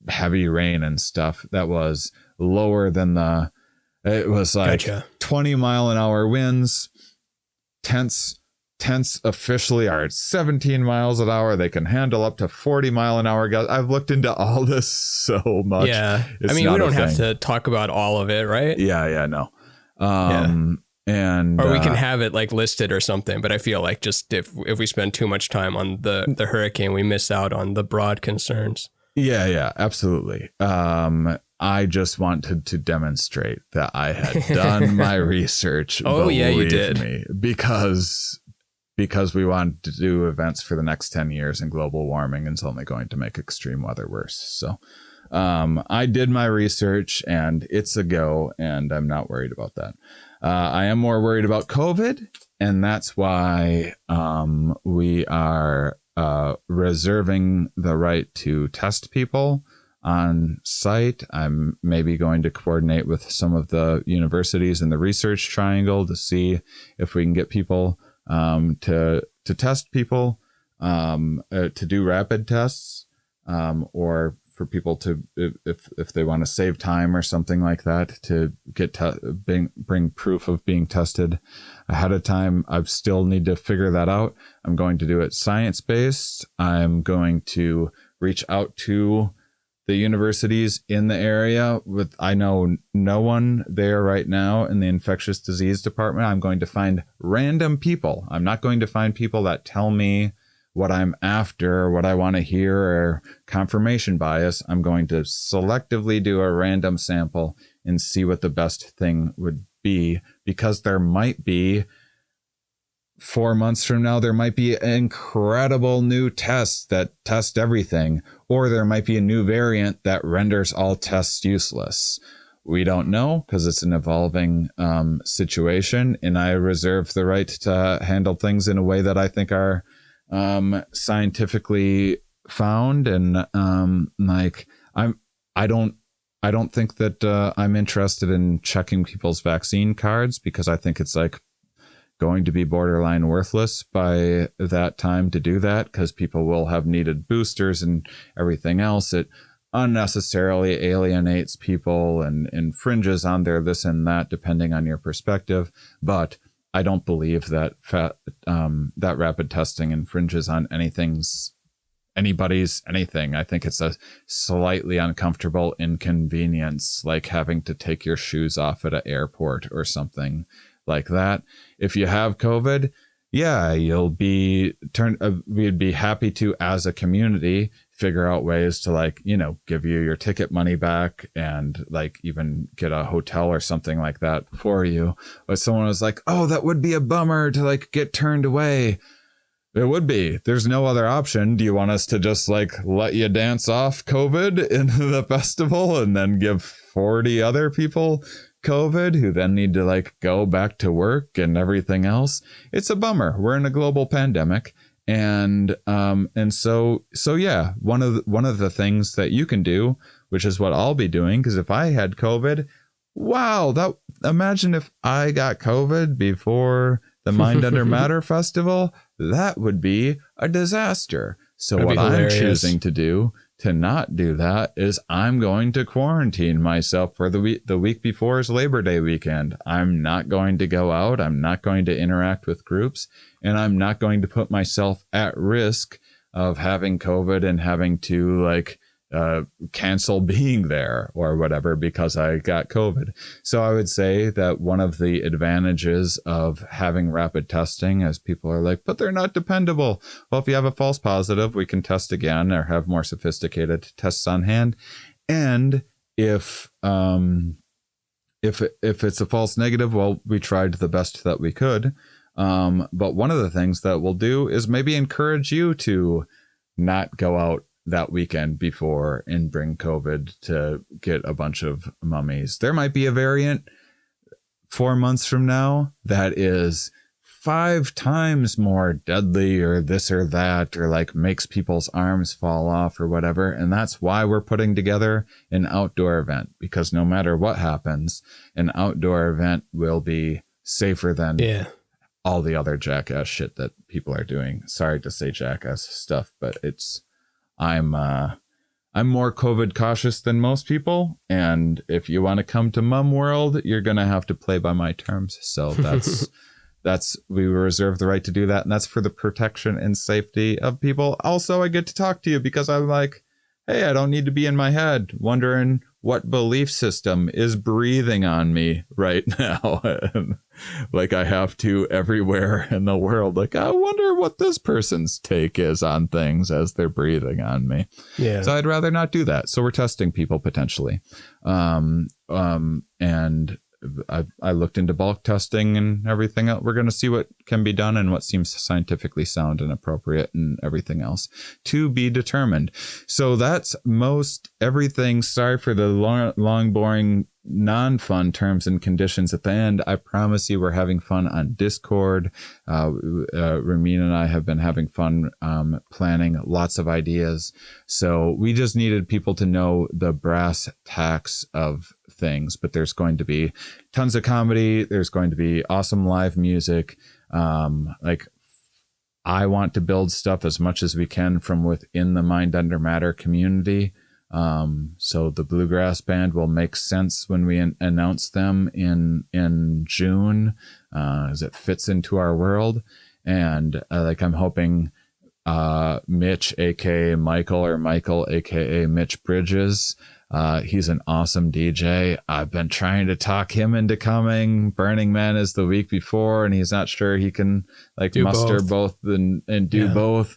heavy rain and stuff. That was lower than it was like 20-mile-an-hour winds. Tents officially are at 17 miles an hour. They can handle up to 40-mile-an-hour gusts. I've looked into all this so much. Yeah. I mean, we don't have to talk about all of it, right? No. And or we can have it like listed or something, but I feel like just if we spend too much time on the hurricane, we miss out on the broad concerns. Yeah, absolutely. I just wanted to demonstrate that I had done my research. Oh, yeah, you did. Me, because we want to do events for the next 10 years, and global warming is only going to make extreme weather worse. So I did my research, and it's a go, and I'm not worried about that. I am more worried about COVID, and that's why we are reserving the right to test people on site. I'm maybe going to coordinate with some of the universities in the research triangle to see if we can get people to test people, to do rapid tests, or for people to, if they want to save time or something like that, to get bring proof of being tested ahead of time. I still need to figure that out. I'm going to do it science-based. I'm going to reach out to the universities in the area I know no one there right now in the infectious disease department. I'm going to find random people. I'm not going to find people that tell me what I'm after or what I want to hear or confirmation bias. I'm going to selectively do a random sample and see what the best thing would be, because there might be 4 months from now, there might be incredible new tests that test everything, or there might be a new variant that renders all tests useless. We don't know because it's an evolving situation, and I reserve the right to handle things in a way that I think are scientifically found. And I don't think that I'm interested in checking people's vaccine cards, because I think it's like going to be borderline worthless by that time to do that, because people will have needed boosters and everything else. It unnecessarily alienates people and infringes on their this and that, depending on your perspective. But I don't believe that that rapid testing infringes on anybody's anything. I think it's a slightly uncomfortable inconvenience, like having to take your shoes off at an airport or something like that. If you have COVID, yeah, you'll be we'd be happy to, as a community, figure out ways to, like, you know, give you your ticket money back and like even get a hotel or something like that for you. But someone was like, oh, that would be a bummer to like get turned away. It would be. There's no other option. Do you want us to just like let you dance off COVID in the festival and then give 40 other people COVID who then need to like go back to work and everything else? It's a bummer. We're in a global pandemic. And so yeah, one of the things that you can do, which is what I'll be doing, because if I had COVID, wow, imagine if I got COVID before the Mind Under Matter festival, that would be a disaster. So That'd what I'm hilarious. choosing to do to not do that is I'm going to quarantine myself for the week before is Labor Day weekend. I'm not going to go out. I'm not going to interact with groups, and I'm not going to put myself at risk of having COVID and having to like cancel being there or whatever because I got COVID. So I would say that one of the advantages of having rapid testing, as people are like, but they're not dependable. Well, if you have a false positive, we can test again or have more sophisticated tests on hand. And if it's a false negative, well, we tried the best that we could. But one of the things that we'll do is maybe encourage you to not go out that weekend before and bring COVID to get a bunch of mummies. There might be a variant 4 months from now that is 5 times more deadly or this or that, or like makes people's arms fall off or whatever. And that's why we're putting together an outdoor event, because no matter what happens, an outdoor event will be safer than all the other jackass shit that people are doing. Sorry to say jackass stuff, but I'm more COVID cautious than most people, and if you want to come to Mum World, you're gonna have to play by my terms. So we reserve the right to do that, and that's for the protection and safety of people. Also, I get to talk to you because I'm like, hey, I don't need to be in my head wondering what belief system is breathing on me right now. Like I have to everywhere in the world. Like, I wonder what this person's take is on things as they're breathing on me. Yeah. So I'd rather not do that. So we're testing people potentially. And I looked into bulk testing and everything else. We're going to see what can be done and what seems scientifically sound and appropriate and everything else to be determined. So that's most everything. Sorry for the long boring, non-fun terms and conditions at the end. I promise you we're having fun on Discord. Ramin and I have been having fun planning lots of ideas. So we just needed people to know the brass tacks of things, but there's going to be tons of comedy. There's going to be awesome live music. Like I want to build stuff as much as we can from within the Mind Under Matter community. So the Bluegrass Band will make sense when we announce them in June, as it fits into our world. And like I'm hoping Mitch, aka Michael, or Michael, aka Mitch Bridges. He's an awesome DJ. I've been trying to talk him into coming. Burning Man is the week before, and he's not sure he can like muster both and do both.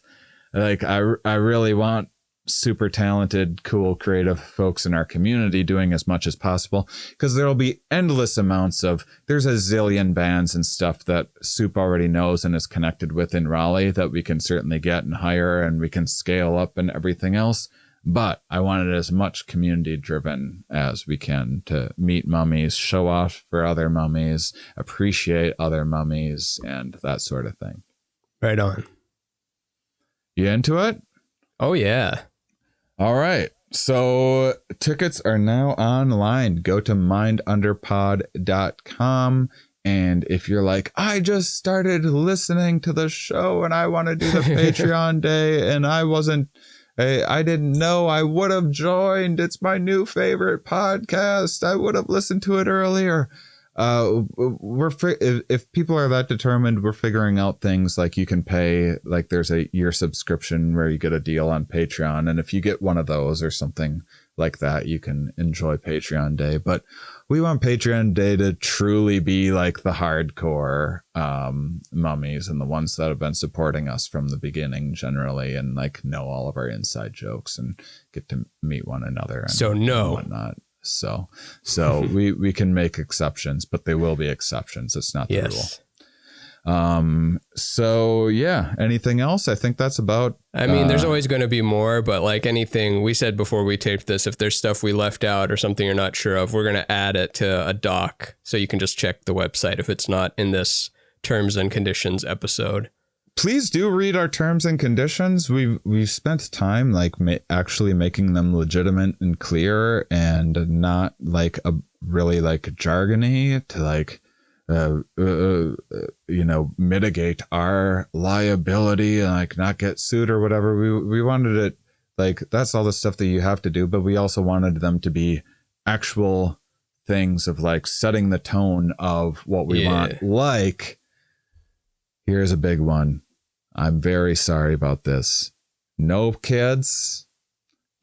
Like I really want super talented, cool, creative folks in our community doing as much as possible, because there'll be endless amounts of, there's a zillion bands and stuff that Soup already knows and is connected with in Raleigh that we can certainly get and hire, and we can scale up and everything else. But I want it as much community driven as we can to meet mummies, show off for other mummies, appreciate other mummies, and that sort of thing. Right on. You into it? Oh, yeah. All right. So tickets are now online. Go to mindunderpod.com. And if you're like, I just started listening to the show and I want to do the Patreon day and I didn't know I would have joined. It's my new favorite podcast. I would have listened to it earlier. If people are that determined, we're figuring out things like you can pay, like there's a year subscription where you get a deal on Patreon. And if you get one of those or something like that, you can enjoy Patreon Day. But we want Patreon Day to truly be like the hardcore mummies and the ones that have been supporting us from the beginning generally, and like know all of our inside jokes and get to meet one another and whatnot. So we can make exceptions, but they will be exceptions. It's not the rule. So yeah, anything else? I think that's about, I mean, there's always going to be more, but like anything we said before we taped this, if there's stuff we left out or something you're not sure of, we're going to add it to a doc. So you can just check the website if it's not in this terms and conditions episode. Please do read our terms and conditions. We've spent time like actually making them legitimate and clear, and not like a really like jargony to like mitigate our liability and like not get sued or whatever. We wanted it like, that's all the stuff that you have to do, but we also wanted them to be actual things of like setting the tone of what we want. Like, here's a big one. I'm very sorry about this. No kids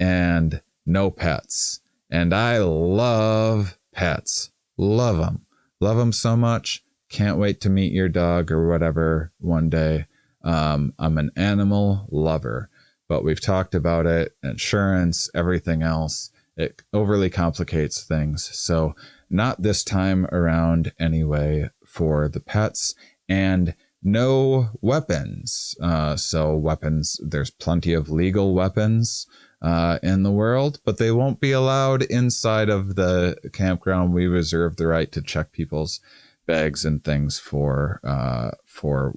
and no pets. And I love pets. Love them. Love them so much. Can't wait to meet your dog or whatever one day. I'm an animal lover, but we've talked about it. Insurance, everything else. It overly complicates things. So not this time around anyway for the pets. And no weapons. So weapons, there's plenty of legal weapons in the world, but they won't be allowed inside of the campground. We reserve the right to check people's bags and things for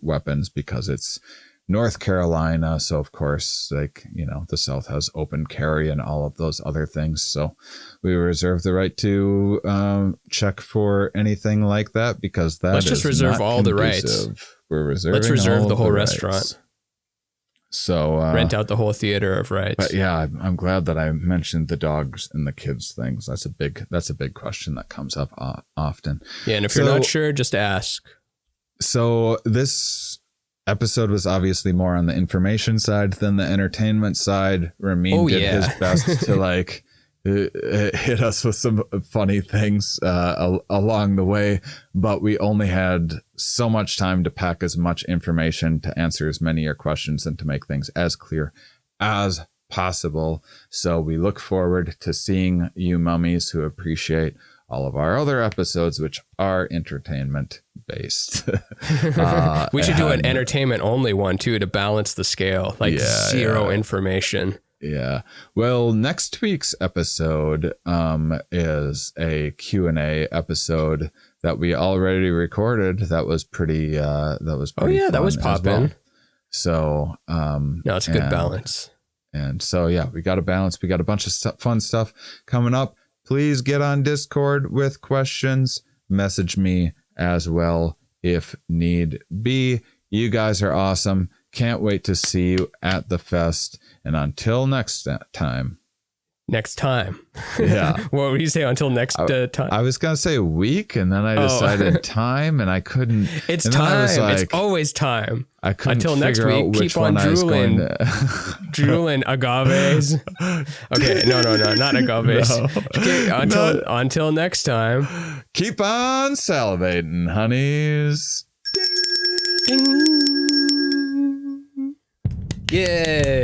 weapons because it's North Carolina. So of course, like, the South has open carry and all of those other things. So we reserve the right to check for anything like that, because let's just reserve all the rights. We're reserving. Let's reserve the whole rights. Restaurant. So rent out the whole theater of rights. But yeah, I'm glad that I mentioned the dogs and the kids things. That's a big question that comes up often. Yeah, and if you're not sure, just ask. So this episode was obviously more on the information side than the entertainment side. Ramin did his best to like hit us with some funny things along the way, but we only had so much time to pack as much information to answer as many of your questions and to make things as clear as possible. So we look forward to seeing you mummies who appreciate all of our other episodes, which are entertainment based. We should do an entertainment only one too, to balance the scale, like zero information. Yeah. Well, next week's episode is a Q&A episode that we already recorded. That was pretty that was popping. Well. So no, it's a good balance. And so we got a balance. We got a bunch of fun stuff coming up. Please get on Discord with questions. Message me as well if need be. You guys are awesome. Can't wait to see you at the fest. And until next time. Next time. Yeah. What would you say until next time? I was going to say week, and then I decided time, and I couldn't. It's time. It's always time. I couldn't until next week. Keep on drooling. Drooling agaves. Okay. No, not agaves. No. Okay, until next time. Keep on salivating, honeys. Ding. Yay.